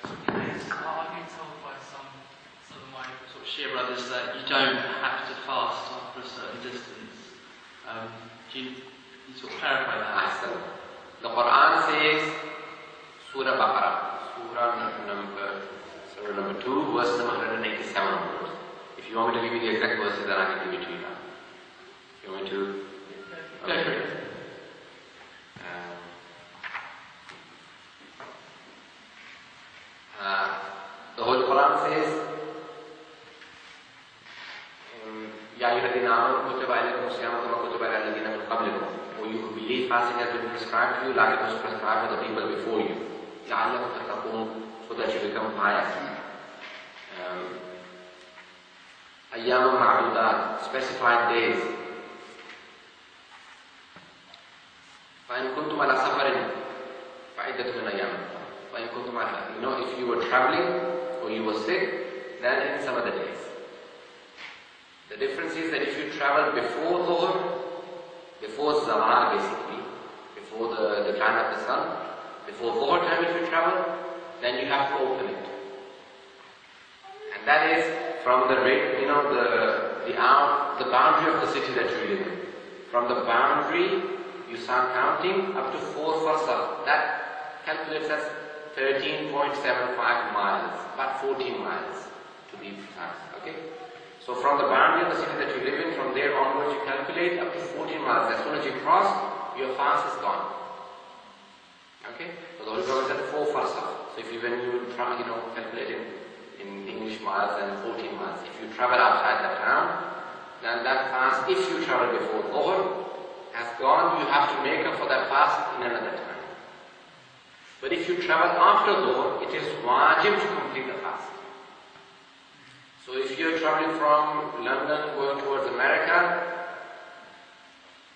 to place, I've been told by some of my sort of Shia brothers that you don't have to fast after a certain distance. Do you sort of clarify that? Ahsan. The Quran says, Surah Baqarah, Surah number 2, verse number 187 onwards. If you want me to give you the exact verses, then I can give it to you now. If you want me to? Okay. The Holy Quran says, Ya ayyuhalladhina amanu kutiba alaykumus siyamu kama kutiba alal ladhina min qablikum. O you who believe, fasting has been prescribed to you like it was prescribed for the people before you. La'allakum tattaqun, so that you become pious. Ayyam ma'dudat, specified days. فَإِن كُنْتُمْ عَلَى سَفَرٍ فَعِدَّةٌ مِنْ أَيَّامٍ فَإِن كُنْتُمْ عَلَى, if you were traveling or you were sick, then in some other days. The difference is that if you travel before Dhuhr, before Zawal basically, before the decline of the sun, before Dhuhr time if you travel, then you have to open it. And that is from the boundary of the city that you live in. From the boundary, you start counting up to 4 farsakh. That calculates as 13.75 miles, about 14 miles to be precise. Okay? So from the boundary of the city that you live in, from there onwards you calculate up to 14 miles. As soon as you cross, your fast is gone. Okay? So the Holy Prophet said 4 farsakh. So if you, when you try, calculate in English miles and 14 miles. If you travel outside the town, then that fast, if you travel before Dhuhr, has gone, you have to make up for that fast in another time. But if you travel after Dhuhr, it is wajib to complete the fast. So if you are traveling from London going towards America,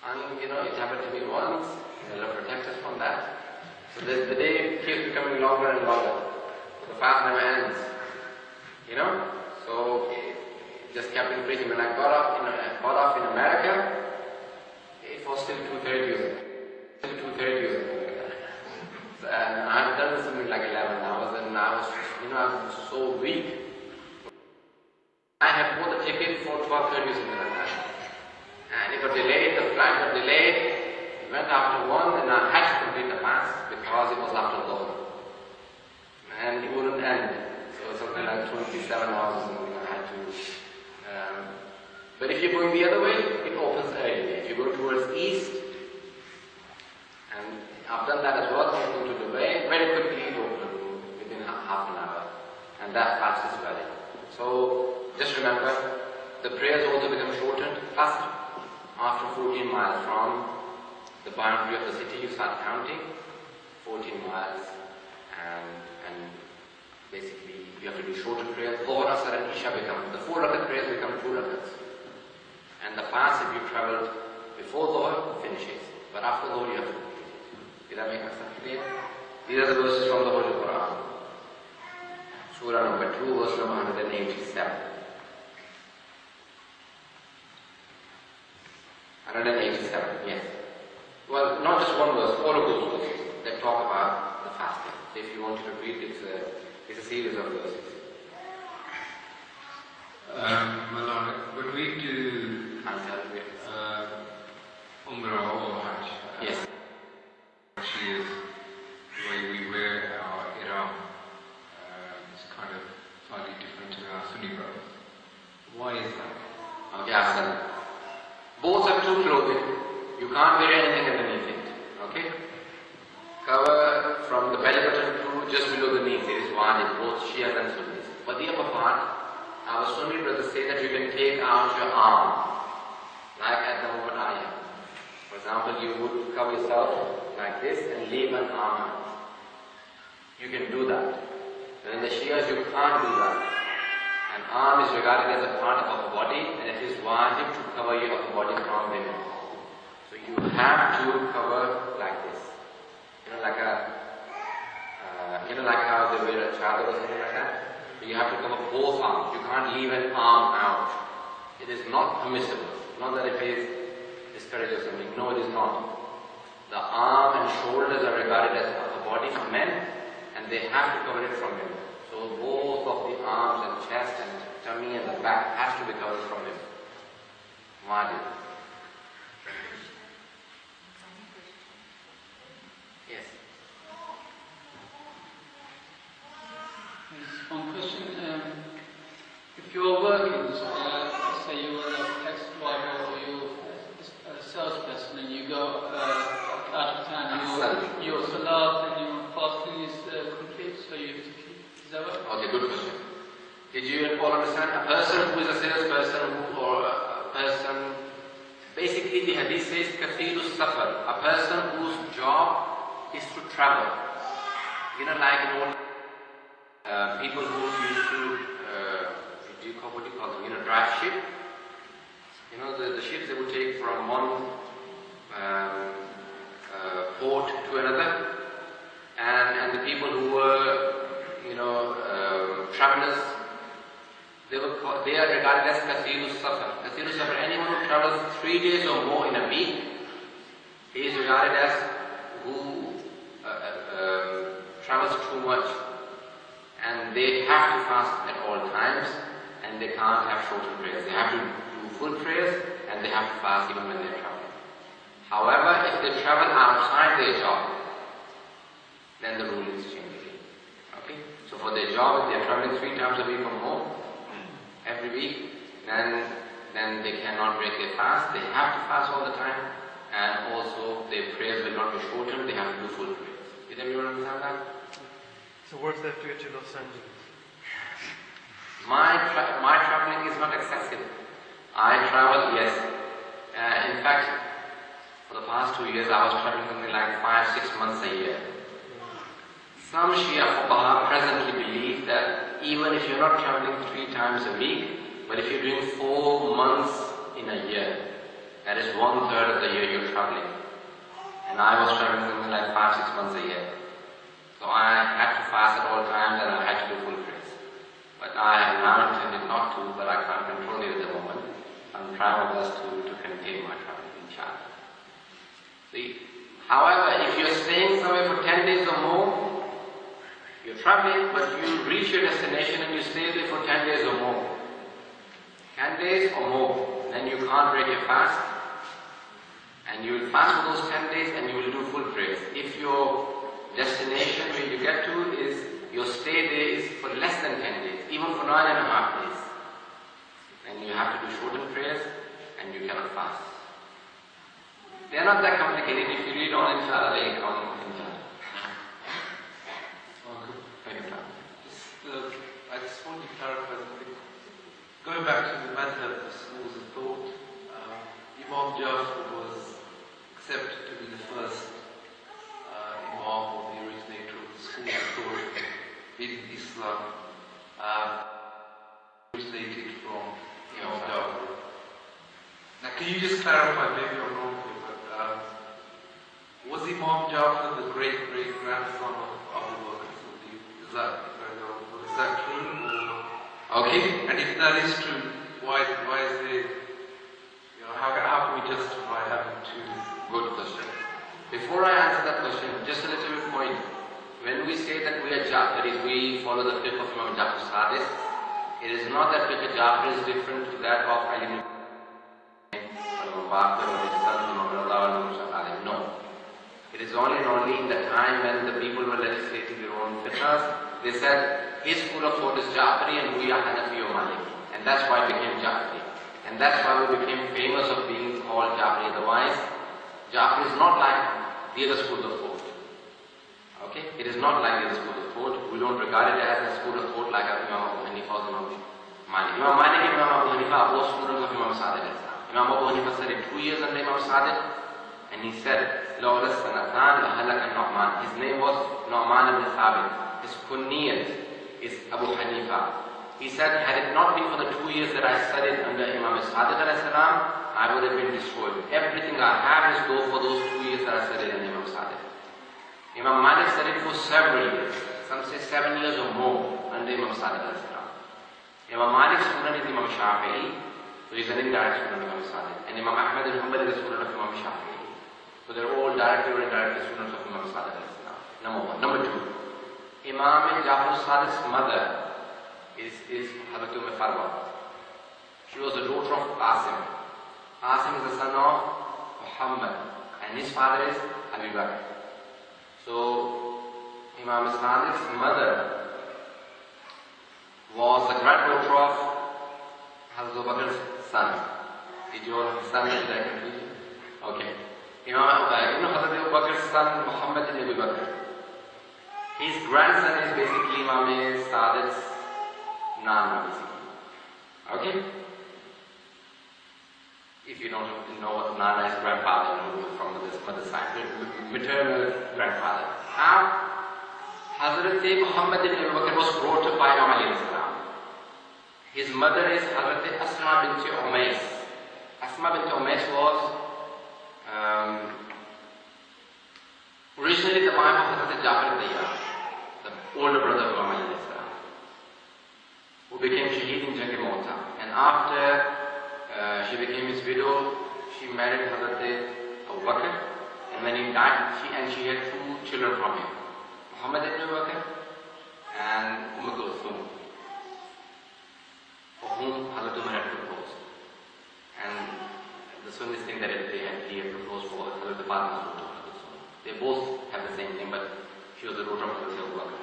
and it happened to me once, may Allah protect us from that. So the day keeps becoming longer and longer. The fast never ends. So it just kept increasing. When I got off in America, it was still 2:30 years ago. And I had done something like 11 hours, and I was so weak. I had bought the ticket for 12:30 or something like that. And it got delayed, the flight got delayed. It went after 1, and I had to complete the fast because it was after Dhuhr. And it wouldn't end. So it was something like 27 hours or something I had to. But if you're going the other way, it opens early. If you go towards east, and I've done that as well, going to Dubai, very quickly it opens within half an hour. And that fast is valid. So just remember, the prayers also become shortened fast after 14 miles from the boundary of the city. You start counting 14 miles, and basically you have to do shorter prayers. Dhuhr, Asr and Isha the 4 rakat prayers become 2 rakats. And the fast, if you traveled before Dhuhr, finishes. But after Dhuhr, you have to complete it. Did that make myself clear? These are the verses from the Holy Quran. Surah number 2, verse number 187. 187, yes. Well, not just one verse, all of those verses that talk about the fasting. So if you want to read, it's a series of verses. Maulana, when we do Umrah or Hajj, yes, actually is the way we wear our ihram. It's kind of slightly different to our Sunni brothers. Why is that? okay, Hassan. Both are true clothing. You can't wear anything underneath it. Okay? Cover from the belly button to just below the knees. It is wajib, both Shias and Sunnis. But the upper part, our Sunni brothers say that you can take out your arm, like at the moment I am. For example, you would cover yourself like this and leave an arm out. You can do that. But in the Shias, you can't do that. An arm is regarded as a part of the body, and it is wajib to cover your upper body from women. So you have to cover like this. Like how they wear a chador or something like that. So you have to cover both arms. You can't leave an arm out. It is not permissible. Not that it is discouraged or something. No, it is not. The arm and shoulders are regarded as upper body for men, and they have to cover it from women. So both of the arms and chest and tummy and the back has to be covered from women. Wajib. Yes. There's one question. If you're working, say you're a taxi driver or you're a salesperson and you go out of town and your salat and your fasting is complete, so you have to keep. Is that right? Okay, good question. Did you all understand? A person who is a salesperson or a person, basically the hadith says kathirus safar, a person whose job is to travel. Like people who used to, what do you call them? Drive ship. The ships they would take from one port to another, and the people who were, travelers, they are regarded as kathirus safar. Kathirus safar, anyone who travels 3 days or more in a week, he is regarded as who travels too much, and they have to fast at all times, and they can't have shorter prayers. They have to do full prayers, and they have to fast even when they are traveling. However, if they travel outside their job, then the rule is changed. Okay? So for their job, if they are traveling 3 times a week from home, every week, then they cannot break their fast. They have to fast all the time, and also their prayers will not be shortened. They have to do full prayers. Did everyone understand that? So what's that to get to Los Angeles? My traveling is not excessive. I travel, yes. In fact, for the past 2 years, I was traveling something like 5-6 months a year. Some Shia fuqaha presently believe that even if you're not traveling 3 times a week, but if you're doing 4 months in a year, that is 1/3 of the year you're traveling. And I was traveling something like 5-6 months a year. So I had to fast at all times and I had to do full prayers. But I have now intended not to, but I can't control it at the moment. I'm trying my best to contain my traveling, inshallah. See, however, if you're staying somewhere for 10 days or more, you're traveling, but you reach your destination and you stay there for 10 days or more. 10 days or more, then you can't break your fast. And you will fast for those 10 days and you will do full prayers. If your destination where you get to is, your stay there is for less than 10 days, even for 9.5 days, then you have to do shortened prayers and you cannot fast. They are not that complicated. If you read on inshallah, they come inshallah. I just want to clarify something. Going back to the madhab, the schools of thought, Imam Jafar was accepted to be the first Imam or the originator of the school of thought in Islam. Originated from Imam Jafar. Now, can you just clarify? Maybe I'm wrong here, but was Imam Jafar the great-great-grandson of Abu Bakr Siddiq? Is that true? Okay. And if that is true, why is there? How can we justify to... Good question. Before I answer that question, just a little bit point. When we say that we are Jafaris, we follow the fiqh of Imam Jafar Sadiq. It is not that fiqh Jafar is different to that of Ali ibn Bakr or his son Imam Raza or Imam Shafi'i. No. It is only and only in the time when the people were legislating their own fiqhs, they said his school of thought is Jafari and we are Hanafi or Maliki. And that's why it became Jafari. And that's why we became famous of being called Jafari. Otherwise, Jafari is not like the other schools of thought. Okay? It is not like the other schools of thought. We don't regard it as a school of thought like Imam Abu Hanifa or Imam Malik. Imam Malik and Imam Abu Hanifa are both students of Imam Sadiq. Imam Abu Hanifa studied 2 years under Imam Sadiq, and he said, Lawla Sanatan Lahalaka Nu'man. His name was Nu'man ibn Thabit. His kunniyat is Abu Hanifa. He said, had it not been for the 2 years that I studied under Imam Sadiq alayhi salam, I would have been destroyed. Everything I have is go for those 2 years that I studied under Imam Sadiq. Imam Malik studied for several years. Some say 7 years or more under Imam Sadiq alayhi salam. Imam Malik's student is Imam Shafi'i, so he's an indirect student of Imam Sadiq. And Imam Ahmad ibn Hanbal is a student of Imam Shafi'i. So they're all directly or indirectly students of Imam Sadiq alayhi salam. Number one. Number two, Imam Jafar Sadiq's mother is Hazrat Farwa. She was the daughter of Qasim. Qasim is the son of Muhammad, and his father is Abu Bakr. So Imam Sadiq's mother was the granddaughter of Hazrat Abu Bakr's son. Did you all understand that? Did I confuse you? Okay. Hazrat Abu Bakr's son Muhammad ibn Abu Bakr. His grandson is basically Imam Sadiq's Nana, basically. Okay? If you don't know what Nana is, grandfather, from this mother's side, maternal grandfather. Now, Hazrat Muhammad ibn Abu Bakr was brought up by Imam Ali salam. His mother is Hazrat Asma bint Umays. Asma bint Umays was originally the wife of Hazrat Jafar the older brother of Imam Ali salam, who became Shaheed in Jang Mawta. And after she became his widow, she married Hazrat Abu Bakr, and when he died, she had 2 children from him, Muhammad ibn Abu Bakr and Kulthum, for whom Hazrat Umar had proposed. And the Sunnis think that he had proposed for Hazrat Fatima. They both have the same name, but she was the daughter of Hazrat Abu Bakr.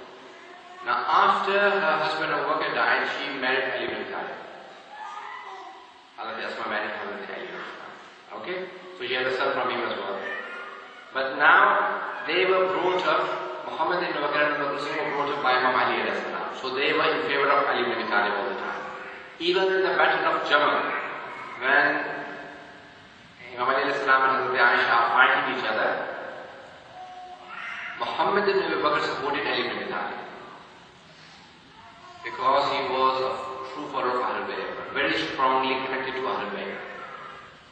Now, after her husband Abu Bakr died, she married Ali ibn Talib. Hazrat Asma married Hazrat Ali ibn Talib. Okay? So she had a son from him as well. But now, they were brought up, Muhammad ibn Bakr and Abu Bakr were brought up by Imam Ali alayhi salam. So they were in favor of Ali ibn Talib all the time. Even in the battle of Jamal, when Imam Ali alayhi salam and Hazrat Aisha are fighting each other, Muhammad ibn Abu Bakr supported Ali ibn Talib, because he was a true follower of Ahlul Bayt, very strongly connected to Ahlul Bayt.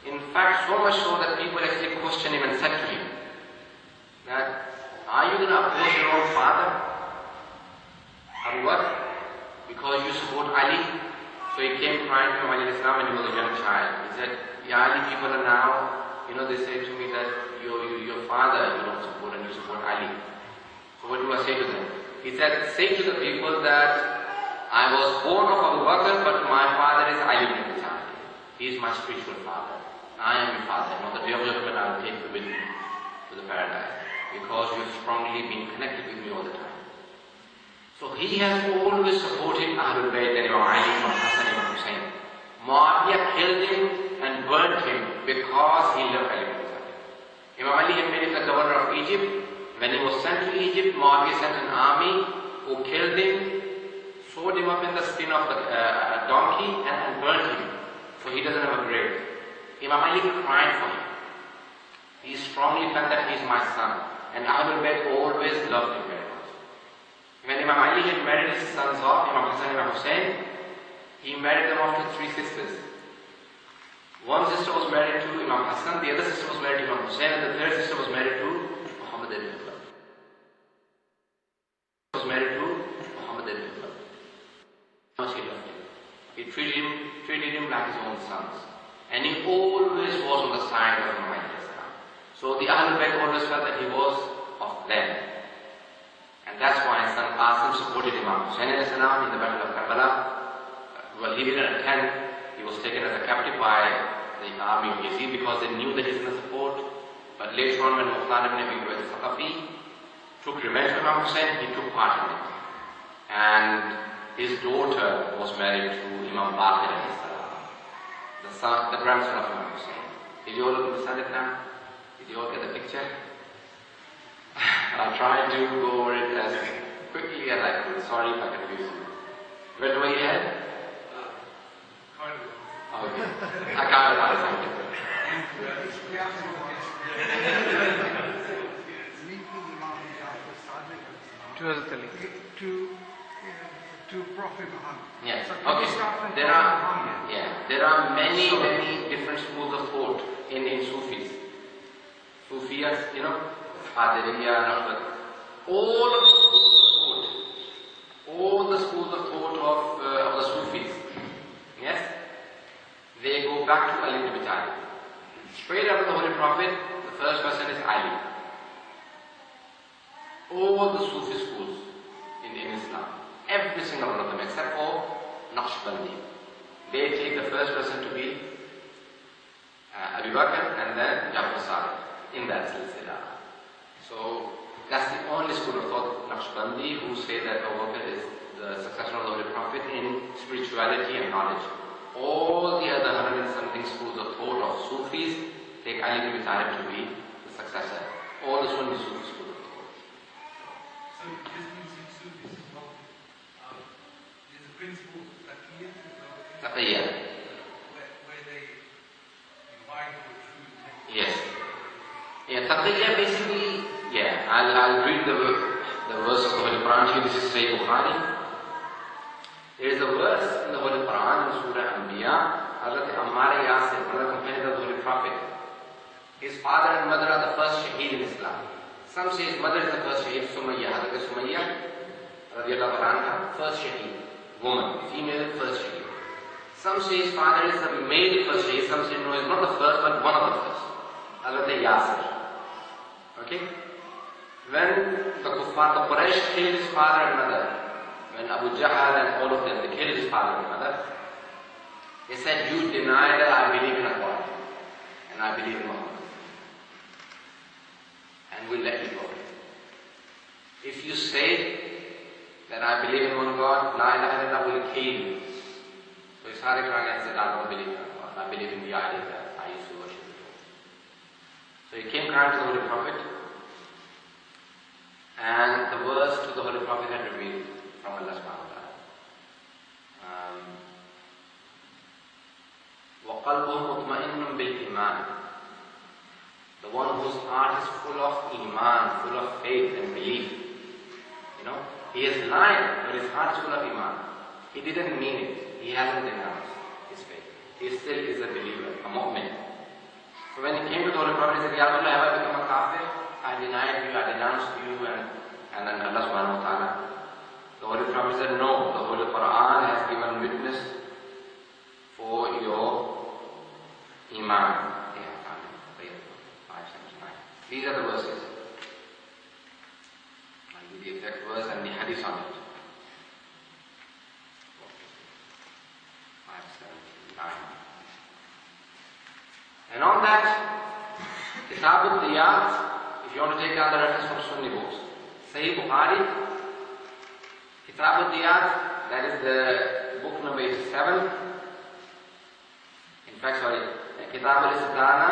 In fact, so much so that people actually questioned him and said to him that, are you going to oppose your own father? Abu Bakr? Because you support Ali? So he came crying to Ali Islam when he was a young child. He said, Ya Ali, people are now, they say to me that your father you don't support and you support Ali. So what do I say to them? He said, say to the people that I was born of Abu Bakr, but my father is Ali ibn Abi Talib. He is my spiritual father. I am your father. And on the day of judgment, I will take you with me to the paradise, because you have strongly been connected with me all the time. So he has always supported Ahlul Bayt and Imam Ali, Imam Hassan, Imam Hussain. Muawiyah killed him and burnt him because he loved Ali ibn Abi Talib. Imam Ali had made him the governor of Egypt. When he was sent to Egypt, Muawiyah sent an army who killed him, sewed him up in the skin of the donkey and burnt him. So he doesn't have a grave. Imam Ali cried for him. He strongly felt that he is my son. And Ahlul Bayt always loved him very much. When Imam Ali had married his sons off, Imam Hassan and Imam Hussain, he married them off to 3 sisters. One sister was married to Imam Hassan, the other sister was married to Imam Hussain, and the third sister was married to Muhammad ibn Abdullah. Was married to Muhammad ibn Abdullah. How much he loved him. He treated him like his own sons. And he always was on the side of Imam Ali. So the Ahlul Bayt always felt that he was of them. And that's why son Qasim supported Imam Hussain in the Battle of Karbala. Well, he didn't attend. He was taken as a captive by the army of Yazid because they knew that he was going to support. But later on, when Maulana ibn Abi al-Thaqafi took revenge on Imam Hussain, he took part in it. And his daughter was married to Imam Baqir alayhi salam, the grandson of Imam Hussain. Did you all understand it now? Did you all get the picture? I'll try to go over it as quickly as I could. Sorry if I confused you. Where do I head? Okay. I can't advise something. To Prophet Muhammad. Yes. So Okay. There are many different schools of thought in Sufis. Sufiyas, Qadiriyya, Naqshband. All the schools of thought of the Sufis, yes, they go back to Ali ibn Abi Talib. Straight after the Holy Prophet, the first person is Ali. All the Sufi schools in Islam, every single one of them except for Naqshbandi, they take the first person to be Abu Bakr and then Jafar Sadiq in that silsila. So that's the only school of thought, Naqshbandi, who say that Abu Bakr is the successor of the Holy Prophet in spirituality and knowledge. All the other 100 and something schools of thought of Sufis take Ali ibn Abi Talib to be the successor. All the Sunni Sufi schools of thought. So this means in Sufis as well, there's a principle Taqiyya. where they invite the truth. Yes. Yeah, Taqiyya basically, I'll read the verse of the Holy Quran to you. This is Sahih Bukhari. There is a verse in the Holy Quran in Surah Anbiya, Hazrat Ammar Yasir, one of the companions of the Holy Prophet. His father and mother are the first shaheed in Islam. Some say his mother is the first shaheed, Sumayya. Hazrat Sumayya, radiallahu anha, first shaheed, woman, female first shaheed. Some say his father is the male first shaheed. Some say no, he's not the first, but one of the first. Hazrat Yasir. Okay? When the Kuffar, the Quraysh killed his father and mother, when Abu Jahl and all of them, they killed his father and mother, they said, you deny that I believe in a God and I believe in Muhammad, and we'll let you go. If you say that I believe in one God, La ilaha illallah will kill you. So it's hard to said, I don't believe in a God, I believe in the idea that I used to worship the Lord. So he came crying to the Holy Prophet, and the verse to the Holy Prophet had revealed from Allah subhanahu wa ta'ala. وَقَلْبُهُ مُطْمَئِنٌ بِالْإِيمَانِ. The one whose heart is full of iman, full of faith and belief. He is lying, but his heart is full of iman. He didn't mean it. He hasn't denounced his faith. He still is a believer, a mu'min. So when he came to the Holy Prophet, he said, Ya Allah, have I become a kafir? I denied you, I denounced you, and then Allah subhanahu wa ta'ala. The Holy Prophet said, no, the Holy Quran has given witness for your iman. These are the verses. I'll give the exact verse and the hadith on it. 5, 7, 9. And on that, Kitab al-Riyat, if you want to take down the reference from Sunni books, Sahih Bukhari, Kitab al-Riyat, that is the book number 87. In fact, Kitab al-Istidana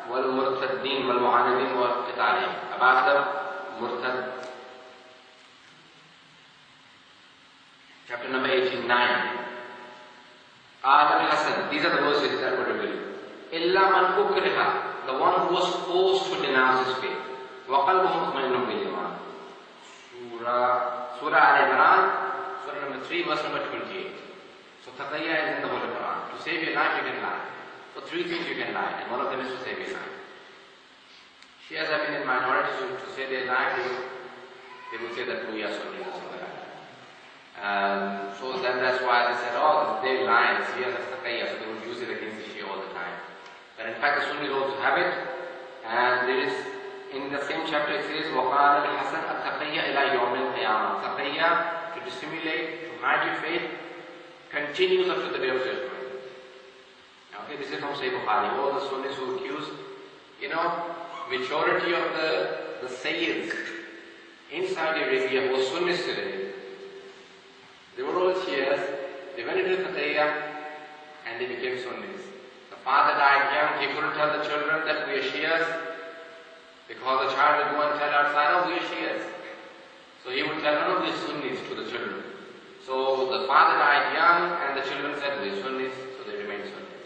wal-Murtaddin wal-Mu'anidin wal-Qitalihim, about the Murtad. Chapter number 89. Al-Hasan, these are the verses that were revealed. Illa man ukriha, the one who was forced to denounce his faith. وَقَلْبُهُ مُطْمَئِنٌ بِالْإِيمَانِ. Surah Al-Imran, Surah number 3, verse number 28. So Taqiyya is in the Holy Quran. To save your life, you can lie. For 3 things you can lie, and one of them is to save your life. Shias have been in minority to say their life, they would say that we are Sunnis or something like that. So then that's why they said, oh, they lie, Shias have Taqiyya, so they would use it against the Shia all the time. But in fact, the Sunnis also have it, And there is, in the same chapter it says, وَقَالَ الْحَسَنْ أَتَّقِيَّ إِلَى يَوْمِ الْقِيَامَةِ. Taqiyya, to dissimulate, to hide your faith, continues up to the day of judgment. Okay, this is from Sahih Bukhari. All the Sunnis who accuse, majority of the Sayyids in Saudi Arabia who were Sunnis today, they were all Shias. They went into Taqiyya and they became Sunnis. The father died young, he couldn't tell the children that we are Shias because the child would go and tell outside, oh, we are Shias. So he would tell none of these Sunnis to the children. So the father died young and the children said, we are Sunnis, so they remained Sunnis.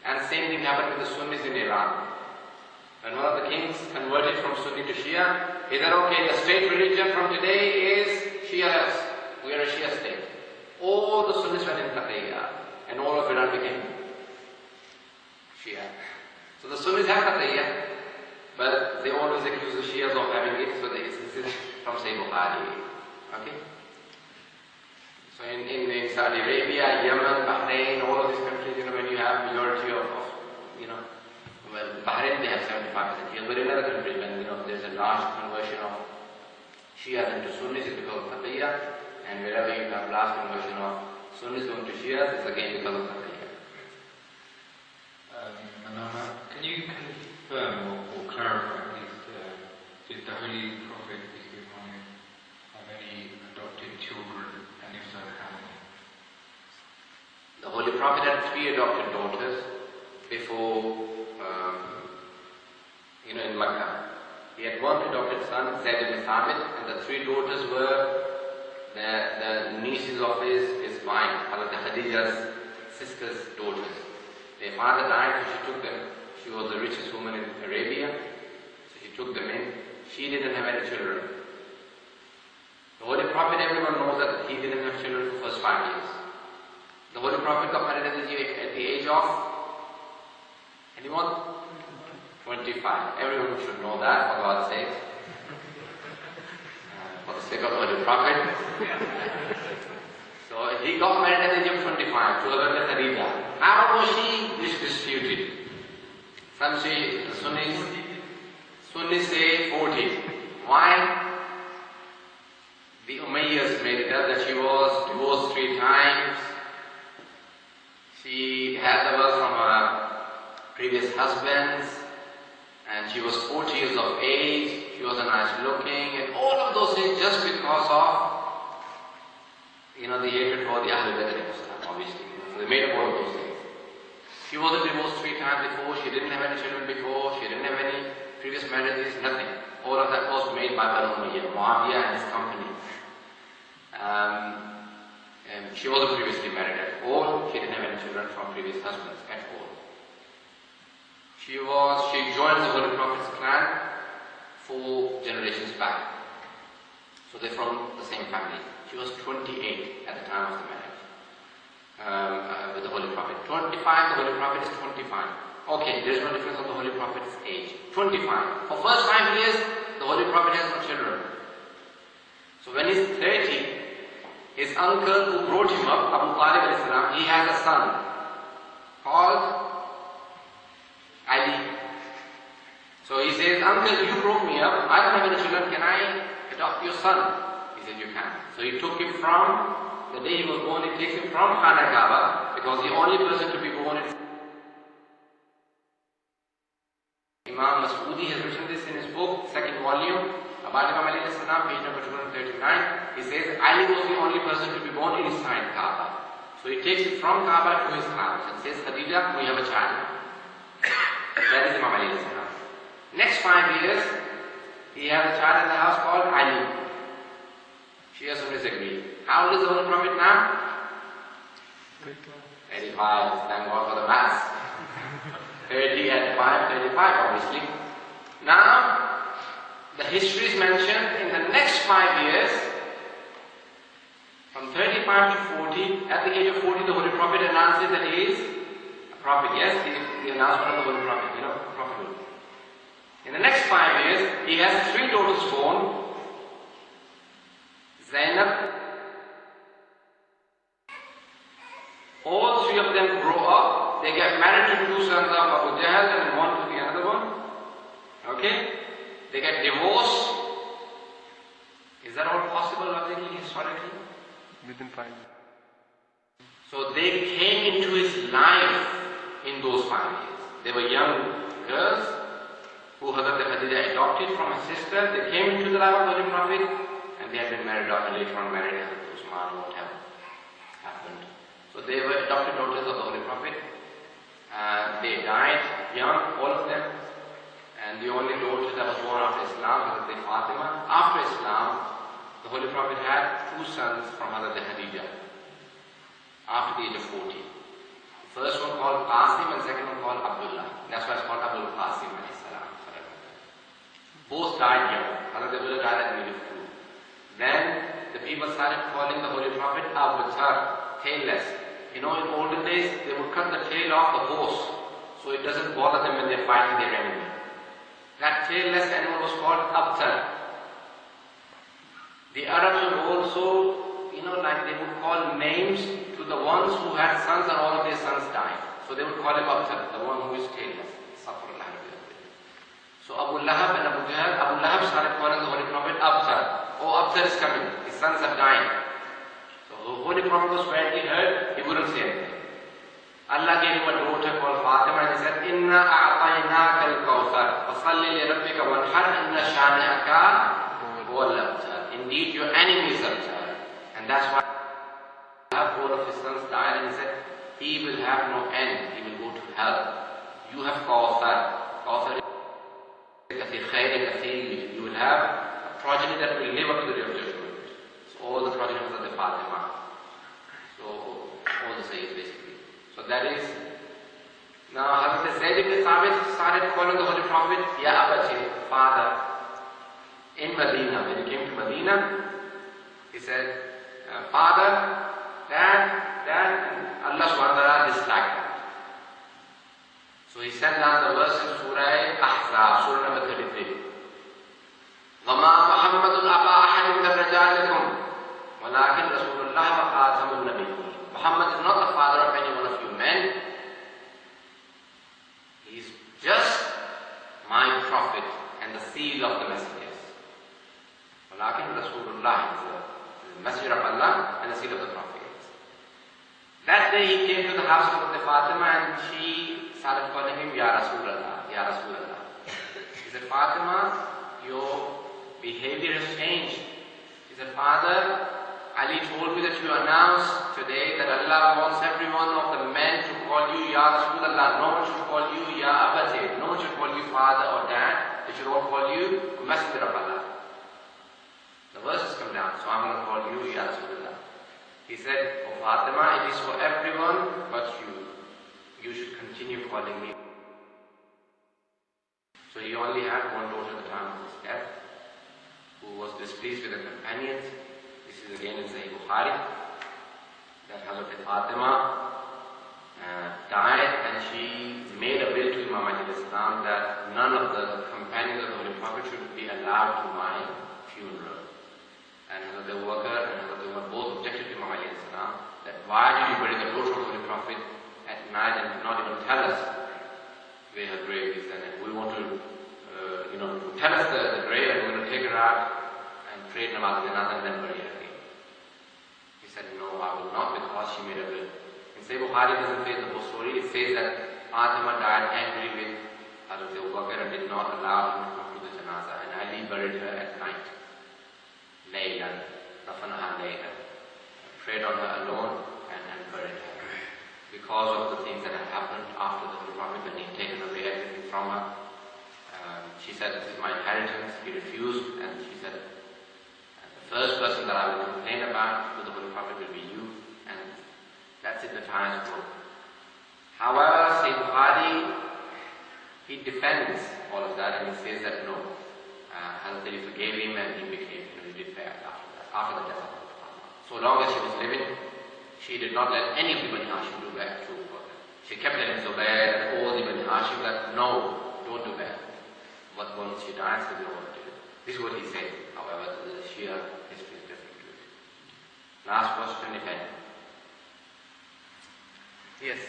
And the same thing happened with the Sunnis in Iran. When one of the kings converted from Sunni to Shia, he said, okay, the state religion from today is Shias. We are a Shia state. All the Sunnis went in Taqiyya and all of Iran became Shia. So the Sunnis have Taqiyya, but they always accuse the Shias of having it, so this is from Sahih Bukhari. Okay? So in Saudi Arabia, Yemen, Bahrain, all of these countries, when you have majority of well, Bahrain they have 75% Shias, but in other countries when there's a large conversion of Shias into Sunnis, it's because of Taqiyya, and wherever you have large conversion of Sunnis into Shias, it's again because of Taqiyya. Maulana, can you confirm or clarify, did the Holy Prophet have any adopted children, and if so, how many? The Holy Prophet had 3 adopted daughters before, in Makkah. He had 1 adopted son, Zayd ibn Thabit, and the 3 daughters were the nieces of his wife, Khadija's sister's daughters. Their father died, so she took them. She was the richest woman in Arabia, so she took them in. She didn't have any children. The Holy Prophet, everyone knows that he didn't have children for the first 5 years. The Holy Prophet got married at the age of, anyone? 25. Everyone should know that, for God's sake. For the sake of the Holy Prophet. So he got married at the age of 25 to a woman Khadija. How was she? This disputed. Some say, the Sunnis say 40. Why? The Umayyads made it up that she was divorced 3 times. She had divorce from her previous husbands, and she was 40 years of age. She was nice looking, and all of those things just because of the hatred for the Ahlul Bayt, obviously. So they made up all of those things. She wasn't divorced 3 times before, she didn't have any children before, she didn't have any previous marriages, nothing. All of that was made by Banu Umayyah, Muawiyah and his company. She wasn't previously married at all, she didn't have any children from previous husbands at all. She joined the Holy Prophet's clan 4 generations back. So they're from the same family. She was 28 at the time of the marriage with the Holy Prophet. 25, the Holy Prophet is 25. Okay, there's no difference on the Holy Prophet's age. 25. For first 5 years, the Holy Prophet has no children. So when he's 30, his uncle who brought him up, Abu Talib al-Islam, he has a son called Ali. So he says, uncle, you brought me up, I don't have any children, can I adopt your son? He said, you can. So he took him from, the day he was born, he takes him from Khana Kaaba, because the only person to be born is Imam Mas'udi has written this in his book, 2nd volume, about Imam alayhi salam, page number 239. He says, Ali was the only person to be born inside Kaaba. So he takes it from Kaaba to his house and says, Khadija, we have a child. That is Imam alayhi salam. Next 5 years, he has a child in the house called Ali. Shia Sunnis agree. How old is the Holy Prophet now? 35. Thank God for the maths. 30 and 5, 35 obviously. Now, the history is mentioned in the next 5 years, from 35 to 40, at the age of 40 the Holy Prophet announces that he is a prophet. Yes, the announcement of the Holy Prophet, prophethood. In the next 5 years, he has 3 daughters born, Zainab. All 3 of them grow up. They get married to 2 sons of Abu Jahl and 1 to the other one. get divorced. Is that all possible logically, historically? Within 5 years. So they came into his life in those 5 years. They were young girls who Hazrat Khadija adopted from her sister. They came into the life of the Holy Prophet and they had been married off and later on married Hazrat Usman, whatever happened. So they were adopted daughters of the Holy Prophet. They died young, all of them. And the only daughter that was born after Islam was Hazrat Fatima. After Islam, the Holy Prophet had 2 sons from Hazrat Khadija after the age of 40. The first one called Qasim and second one called Abdullah. That's why it's called Abul Qasim alayhi salam. Both died young. Hazrat Abdullah died at the age of 2. Then the people started calling the Holy Prophet Abtar, tailless. You know, in olden days, they would cut the tail off the horse so it doesn't bother them when they're fighting their enemy. That tailless animal was called Abtar. The Arabs would also, you know, like they would call names to the ones who had sons and all of their sons died. So they would call him Abtar, the one who is tailless. So Abu Lahab and Abu Jahl, Abu Lahab started calling the Holy Prophet Abtar. Oh, Abtar is coming. His sons have died. So the Holy Prophet was when he heard, he wouldn't say anything. Allah gave him a daughter called Fatima and he said, Inna a'ataynaka al-kawthar, fasalli li rabbika wanhar, inna shani'aka huwa al-abtar. Indeed, your enemy is Abtar. And that's why all of his sons died and he said, he will have no end, he will go to hell. You have Kawthar. Kawthar is you will have a progeny that will live up to the day of judgment. So all the progeny of the Fatima. So all the sayyid basically. So that is, now Hazrat Zayd ibn Thabit started calling the Holy Prophet, Ya Abaji, father. In Medina, when he came to Medina, he said, father, dad, and Allah subhanahu wa ta'ala disliked that. So he sent down the verse in Surah Ahzab, Surah number 33. وَمَا مُحَمَّدٌ أَبَا أَحَدٍ مِنَ رِجَالِكُمْ وَلَكِنْ رَسُولُ اللَّهِ وَخَاتَمُ النَّبِيِّينَ. Muhammad is not the father of any one of you men. He is just my prophet and the seal of the messengers. وَلَكِنْ رَسُولُ اللَّهِ is the messenger of Allah and the seal of the prophets. That day he came to the house of the Fatima and she started calling him Ya Rasulallah, Ya Rasulallah. He said, Fatima, your behavior has changed. He said, Father, Ali told me that you announced today that Allah wants every one of the men to call you Ya Rasulallah. No one should call you Ya Abati. No one should call you father or dad. They should all call you Messenger of Allah. The verses come down, so I'm going to call you Ya Rasulallah. He said, Oh Fatima, it is for everyone but you. You should continue calling me. So he only had one daughter at the time of his death, who was displeased with the companions. This is again in Sahih Bukhari, that Hazrat Fatima died and she made a will to Imam Ali Islam that none of the companions of the Holy Prophet should be allowed to my funeral. And Hazrat Abu Bakr and Hazrat Umar both objected to Imam Ali Islam that why did you bury the daughter of the Holy Prophet at night and did not even tell us where her grave is, and we want to, tell us the grave and we're going to take her out and pray namaz janazah and then bury her again. He said, no, I will not, because she made a will. In Sahih Bukhari doesn't say the whole story, it says that Fatima died angry with Hazrat Abu Bakr and did not allow him to come to the janazah, and Ali buried her at night. Laylan, Rafanaha Laylan. Prayed on her alone and buried her. Because of the things that had happened after the Holy Prophet when he had taken away everything from her. She said, this is my inheritance. He refused, and she said, the first person that I will complain about to the Holy Prophet will be you, and that's it, the time is broken. However, Sayyid Bukhari, he defends all of that and he says that no, Hazrat Ali forgave him and he became, he did fair after the death of the Prophet. So long as she was living, she did not let any of the Bani Hashim do bad to her. She kept letting Zubair and all the Bani Hashim that no, don't do bad. But once she dies, they don't want to do it. This is what he said. However, the Shia history is different to it. Last question, if any. Yes.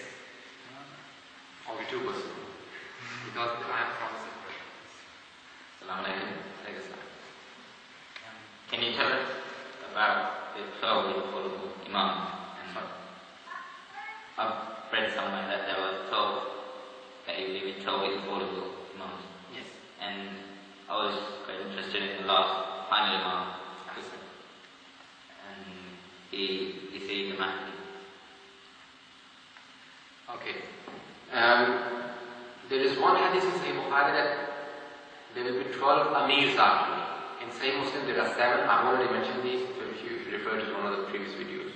Only 2%. Because I am from Assalamu alaikum. And I was quite interested in the last final Imam, Hassan. And he said he's the Mahdi. Okay. There is one hadith in Sahih Bukhari that there will be 12 Amirs after me. In Sahih Muslim there are 7. I've already mentioned these if you refer to one of the previous videos.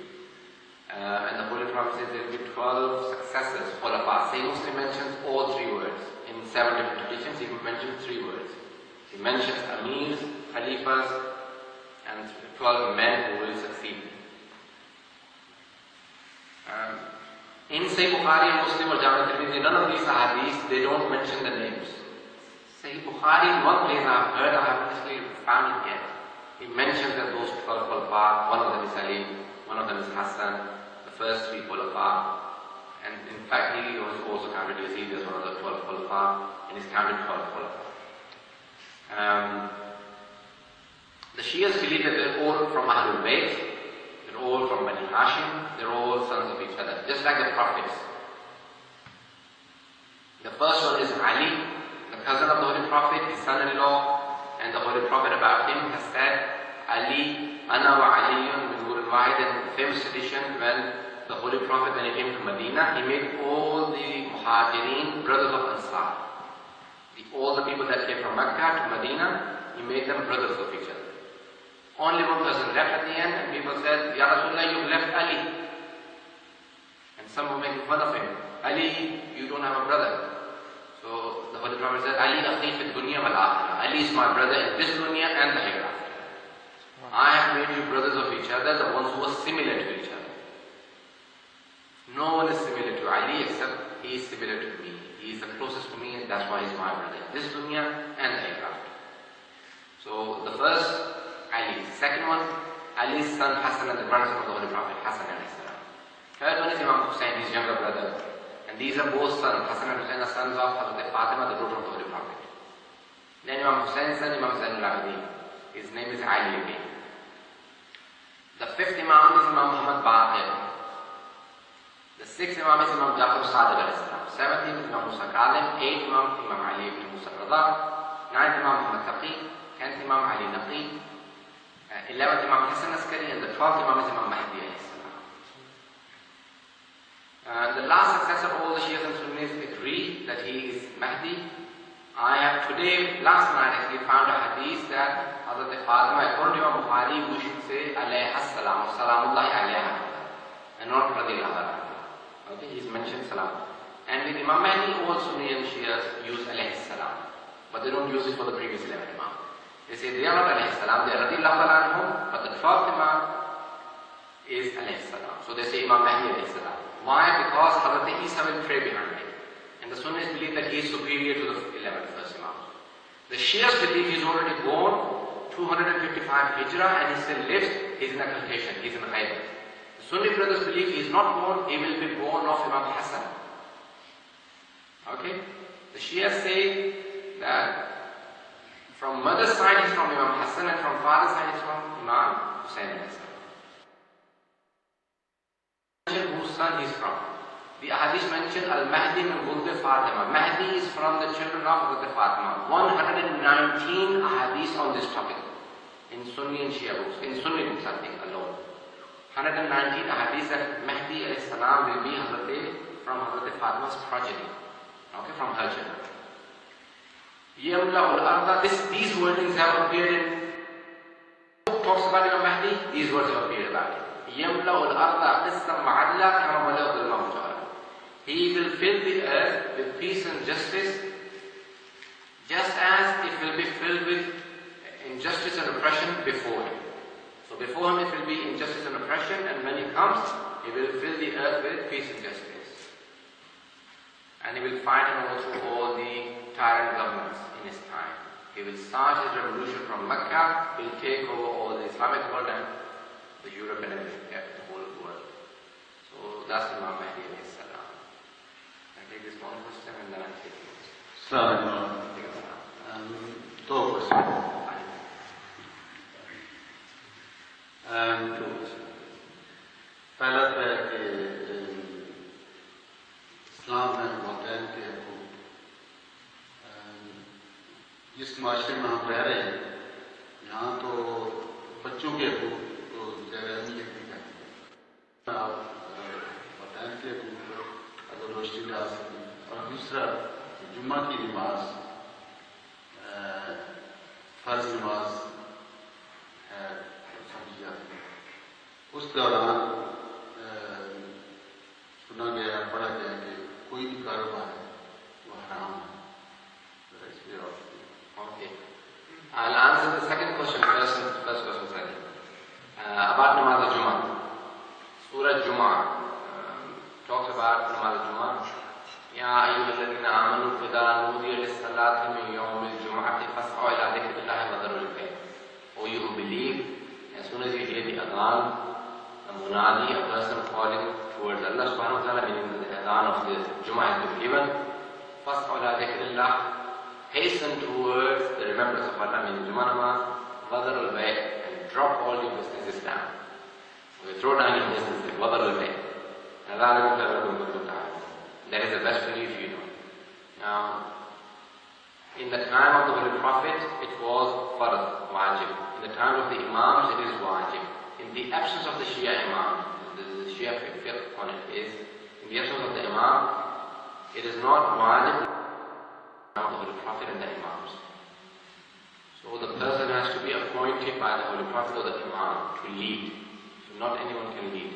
And the Holy Prophet says there will be 12 successors, Khulafa. Sahih Muslim mentions all 3 words. In 7 different traditions he mentions 3 words. He mentions Amirs, Khalifas, and 12 men who will succeed. In Sahih Bukhari and Muslim or Jami Tirmidhi, none of these hadiths, they don't mention the names. Sahih Bukhari, in one place I've heard, I haven't actually found it yet. He mentions that those 12 Khulafa, one of them is Ali, one of them is Hassan, the first 3 Khulafa, and in fact he was also counted Yazid as one of the 12 Khulafa, and he's counted 12 Khulafa. The Shias believe that they're all from Ahlul Bayt. They're all from Bani Hashim, they're all sons of each other, just like the prophets. The first one is Ali, the cousin of the Holy Prophet, his son-in-law, and the Holy Prophet about him has said, Ali, Ana wa Aliyun min Nur al-Wahid. In the famous tradition, when the Holy Prophet, when he came to Medina, he made all the Muhajirin brothers of Ansar. All the people that came from Mecca to Medina, he made them brothers of each other. Only one person left at the end, and people said, Ya Rasulullah, you've left Ali. And some were making fun of him. Ali, you don't have a brother. So the Holy Prophet said, Ali akhi fi dunya wal akhirah. Ali is my brother in this dunya and the hereafter. I have made you brothers of each other, the ones who are similar to each other. No one is similar to Ali except he is similar to me. He is the closest to me, and that's why he's my brother in this dunya and the hereafter. So the first, Ali. Second one, Ali's son Hassan and the grandson of the Holy Prophet, Hassan alayhi salam. Third one is Imam Hussein, his younger brother. And these are both sons. Hassan and Hussein are sons of Hazrat Fatima, the daughter of the Holy Prophet. Then Imam Hussein's son, Imam Zainul Abidin. His name is Ali again. The fifth Imam is Imam Muhammad Baqir. The sixth Imam is Imam Jafar Sadiq alayhi salam. Seventh is Imam Musa Kadhim. Eighth Imam, Imam Ali ibn Musa Raza. Ninth Imam Muhammad Taqi. 10th Imam Ali Naqi. 11th Imam Hassan Askari, and the 12th Imam is Imam Mahdi alayhi salam. The last successor of all the Shias and Sunnis agree that he is Mahdi. I have today, last night actually found a hadith that Hazrat Fatima, according to Imam Bukhari, we should say alayha salam, salamullahi alayha, and not radiyallahu anha. Okay, he's mentioned salam. And with Imam Mahdi, all Sunni and Shias use alayhi salam, but they don't use it for the previous 11 Imam. They say they are not alayhi salam, they are radiyallahu anhum, but the 12th Imam is alayhi salam. So they say Imam Mahdi alayhi salam. Why? Because Hazrat Isa will pray behind him. And the Sunnis believe that he is superior to the 11th first Imam. The Shias believe he is already born 255 Hijrah and he still lives, he is in occultation, he is in Ghaib. The Sunni brothers believe he is not born, he will be born of Imam Hassan. Okay? The Shias say that from mother's side is from Imam Hassan and from father's side is from Imam Hussein. Whose son he is from. The hadith mentioned Al-Mahdi min Wuld Fatima. Mahdi is from the children of Wuld Fatima. 119 hadiths on this topic in Sunni and Shia books, in Sunni books I think alone. 119 hadiths that Mahdi alayhi salam will be from Hazrat Fatima's progeny. Okay, from her children. Yamla ul-Arda, these wordings have appeared in who talks about Imam Mahdi, these words have appeared about him. Yamla ul-Arda qistam ma'adla kama wala dhulma. He will fill the earth with peace and justice, just as it will be filled with injustice and oppression before him. So before him it will be injustice and oppression, and when he comes, he will fill the earth with peace and justice. And he will fight and overthrow all the tyrant governments in his time. He will start his revolution from Mecca, he will take over all the Islamic world and the Europe and everything, the whole world. So that's Imam Mahdi alayhi salam. I take this one question and then I take it. Assalamu Two questions. पहला तो है कि इस्लाम में वाक़ईन के जिस माशरे में हम रह रहे हैं यहाँ तो बच्चों के हकूक़ को ज़्यादा अहमियत दी जाती है। आप बताएं कि अगर रोशनी डाल सकें। और दूसरा, जुम्मा की नमाज फ़र्ज़ नमाज है समझी जाती है, उस दौरान सुना गया पढ़ा गया कि कोई भी कारोबार है वो हराम है। Okay. I'll answer the second question first and the first question second. About Namaz al-Jumu'ah. Surah Jumu'ah talks about Namaz al-Jumu'ah. Ya ayyuhalladhina amanu idha nudiya lis-salati min yawmil jumu'ati fas'au ila dhikrillahi wa dharul bay'. O you who believe, as soon as you hear the adhan, a munadi, a person calling towards Allah subhanahu wa ta'ala, meaning the adhan of the Jumu'ah is given, fas'au ila dhikrillah, hasten towards the remembrance of Allah, meaning Jummah namaz, wadar al-bay', and drop all your businesses down. Okay, throw down your businesses, wadar al-bay'. That is the best belief you know. Now, in the time of the Holy Prophet, it was farad, wajib. In the time of the Imams, it is wajib. In the absence of the Shia Imam, the Shia fiqh on it is, in the absence of the Imam, it is not wajib of the Holy Prophet and the Imams. So the person has to be appointed by the Holy Prophet or the Imam to lead. So not anyone can lead.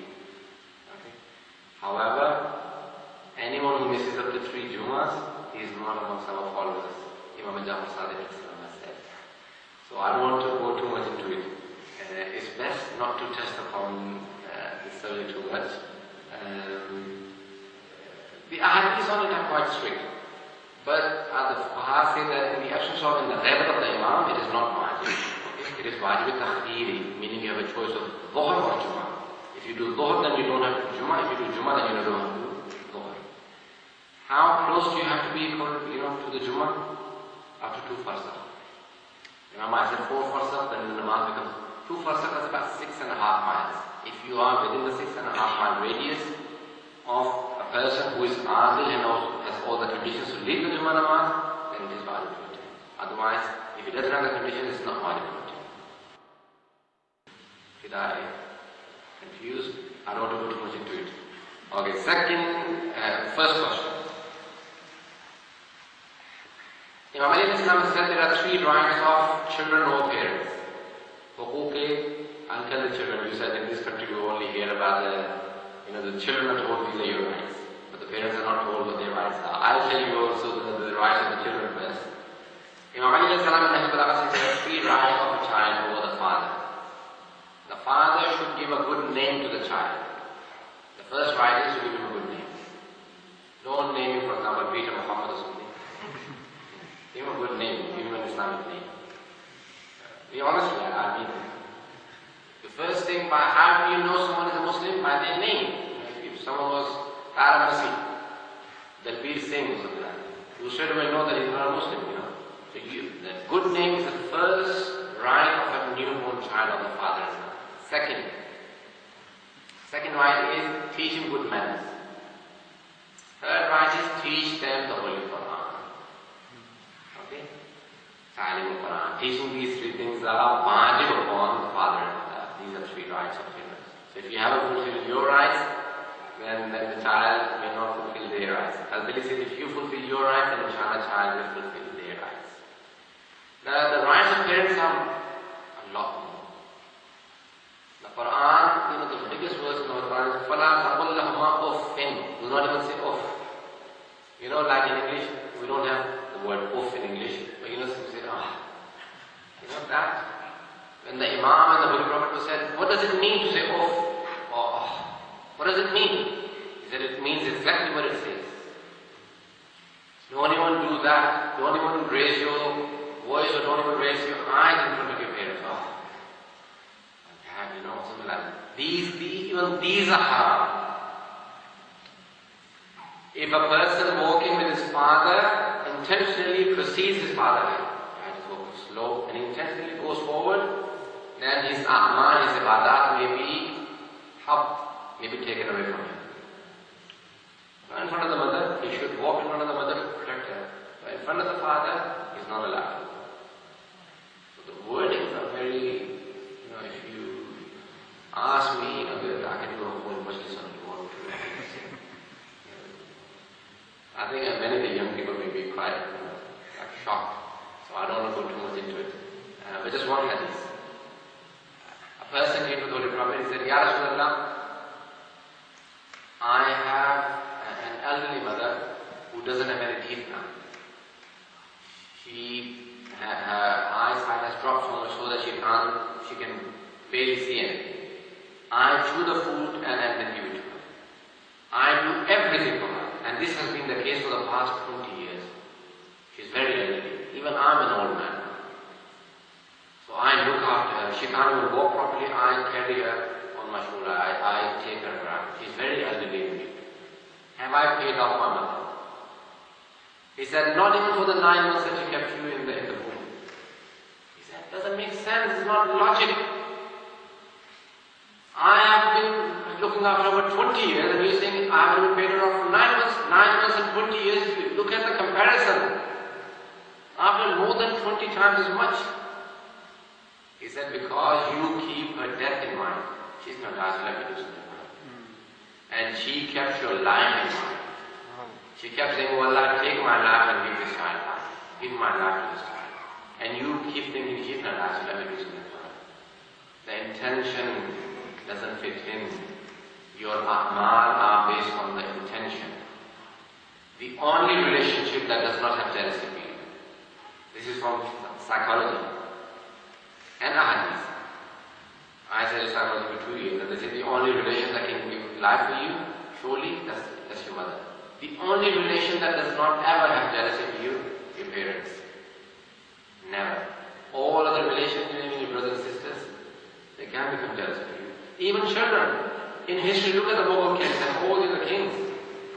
Okay? However, anyone who misses up the 3 Jummahs, he is not amongst our followers. Imam Jafar Sadiq has said. So I don't want to go too much into it. It's best not to test upon this subject too much. The ahadith on it are quite strict. But the Fuqaha say that in the absence of, in the ghaibat of the Imam, it is not wajib. Okay? It is wajib takhiri, meaning you have a choice of dhuhr or Jummah. If you do dhuhr, then you don't have to do Jummah. If you do Jummah, then you don't have to do dhuhr. How close do you have to be, to the Jummah? After 2 farsakh. Imam said 4 farsakh, then the namaz becomes 2 farsakh is about 6.5 miles. If you are within the 6.5 mile radius of a person who is adil and has all the conditions to lead the Jummah namaz, then it is valid to attend. Otherwise, if he doesn't have the conditions, it's not valid to attend. Did I confuse? I don't want to go too much into it. Okay, first question. Imam Ali said there are 3 rights of children or parents. Until the children, you said in this country we only hear about the children are told these are your rights, but the parents are not told what their rights are. I'll tell you also the rights of the children first. Imam Ali said there are 3 rights of a child over the father. The father should give a good name to the child. The first right is to give him a good name. Don't name him, for example, Peter Muhammad or something. Give him a good name, give him an Islamic name. Be honest with that, I mean it. The first thing, by how do you know someone is a Muslim? By their name. If someone was Taramasi, Dalbir Singh or something like that, you straight away know that he's not a Muslim, So the good name is the first right of a newborn child of the father and mother. Second right is teach him good manners. Third right is teach them the Holy Quran. Okay? Ta'alim al-Quran. Teaching these 3 things are wajib upon the father and mother. These are 3 rights of children. So if you haven't fulfilled your rights, then the child may not fulfill their rights. Al-Bali says if you fulfill your rights, then the child will fulfill their rights. The rights of parents are a lot more. The Quran, the biggest verse in the Quran is فَلَا تَقُلْ لَهُمَا أُفٍّ. Do not even say uff. Like in English, we don't have the word uff in English, but we say ah. That. When the Imam and the Holy Prophet said, what does it mean to say uff or ah? What does it mean? He said it means exactly what it says. Don't even do that. Don't even raise your voice or don't even raise your eyes in front of your parents. Oh. Something like that. Even these are haram. If a person walking with his father intentionally precedes his father, he's walking slow and intentionally goes forward, then his a'mal, his ibadat may be taken away from him. In front of the mother, he should walk in front of the mother to protect her. But in front of the father, he's not allowed. Ask me, I can do a whole majlis on what to do. I think many of the young people may be quite shocked, so I don't want to go too much into it. But just one hadith. A person came to the Holy Prophet and said, Ya Rasulullah, I have an elderly mother who doesn't have any teeth now. Her eyesight has dropped so much so that she can barely see anything. I chew the food and then give it to her. I do everything for her. And this has been the case for the past 20 years. She's very elderly. Even I'm an old man. So I look after her. She can't even walk properly. I carry her on my shoulder. I take her around. She's very elderly indeed. Have I paid off my mother? He said, not even for the 9 months that she kept you in the womb. He said, doesn't make sense. It's not logic. I have been looking after her for 20 years and you're saying I haven't paid her off for 9 months. 9 months and 20 years. Look at the comparison. After more than 20 times as much. He said, because you keep her death in mind. She's not asked let me do something for her. And she kept your life in mind. She kept saying, oh Allah, take my life and give this child life. Give my life to this child. And you keep thinking she's not asked let me do something for her. The intention doesn't fit in. Your a'mal are based on the intention. The only relationship that does not have jealousy feeling. This is from psychology and ahadith. I studied psychology for 2 years and they say the only relation that can give life for you, surely that's your mother. The only relation that does not ever have jealousy for you, your parents. Never. All other relations, even your brothers and sisters, they can become jealous for you. Even children. In history, look at the Mughal kings and all the other kings.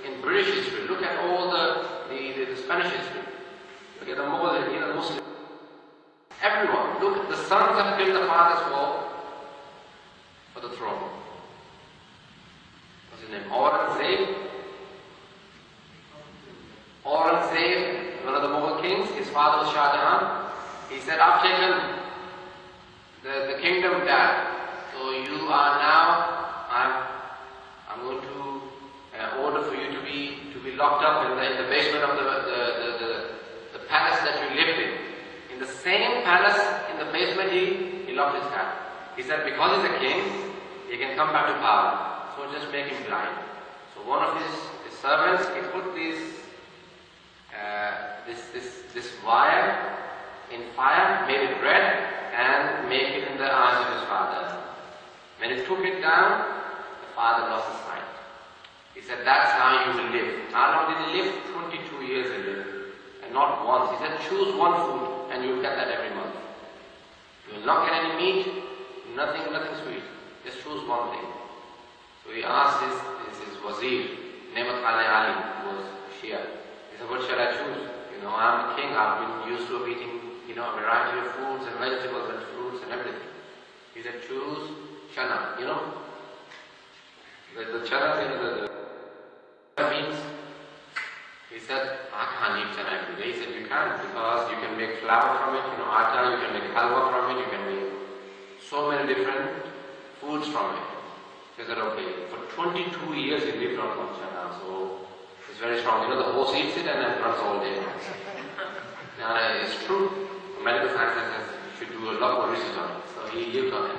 In British history, look at all the Spanish history. Look at the Mughal, the Muslims. Everyone. Look, the sons have killed the fathers for the throne. What's his name? Aurangzeb, one of the Mughal kings, his father was Shah Jahan. He said, I've taken the kingdom back. So you are now, I'm going to order for you to be locked up in the basement of the palace that you lived in. In the same palace, in the basement, he locked his hat. He said, because he's a king, he can come back to power. So just make him blind. So one of his servants, he put this wire in fire, made it red, and made it in the eyes of his father. When he took it down, the father lost his sight. He said, that's how you will live. How long did he live? 22 years he lived. And not once. He said, choose one food and you'll get that every month. You will not get any meat, nothing sweet. Just choose one thing. So he asked his wazir, Nemat Ali, who was Shia. He said, what shall I choose? I'm the king, I've been used to eating, a variety of foods and vegetables and fruits and everything. He said, choose chana, the chana, the beans. He said, I can't eat chana every day. He said, you can't, because you can make flour from it, atta, you can make halwa from it, you can make so many different foods from it. He said, okay. For 22 years he lived on chana, so it's very strong. The horse eats it and then runs all day. It's true. Medical science should do a lot more research on it. So he lived on it.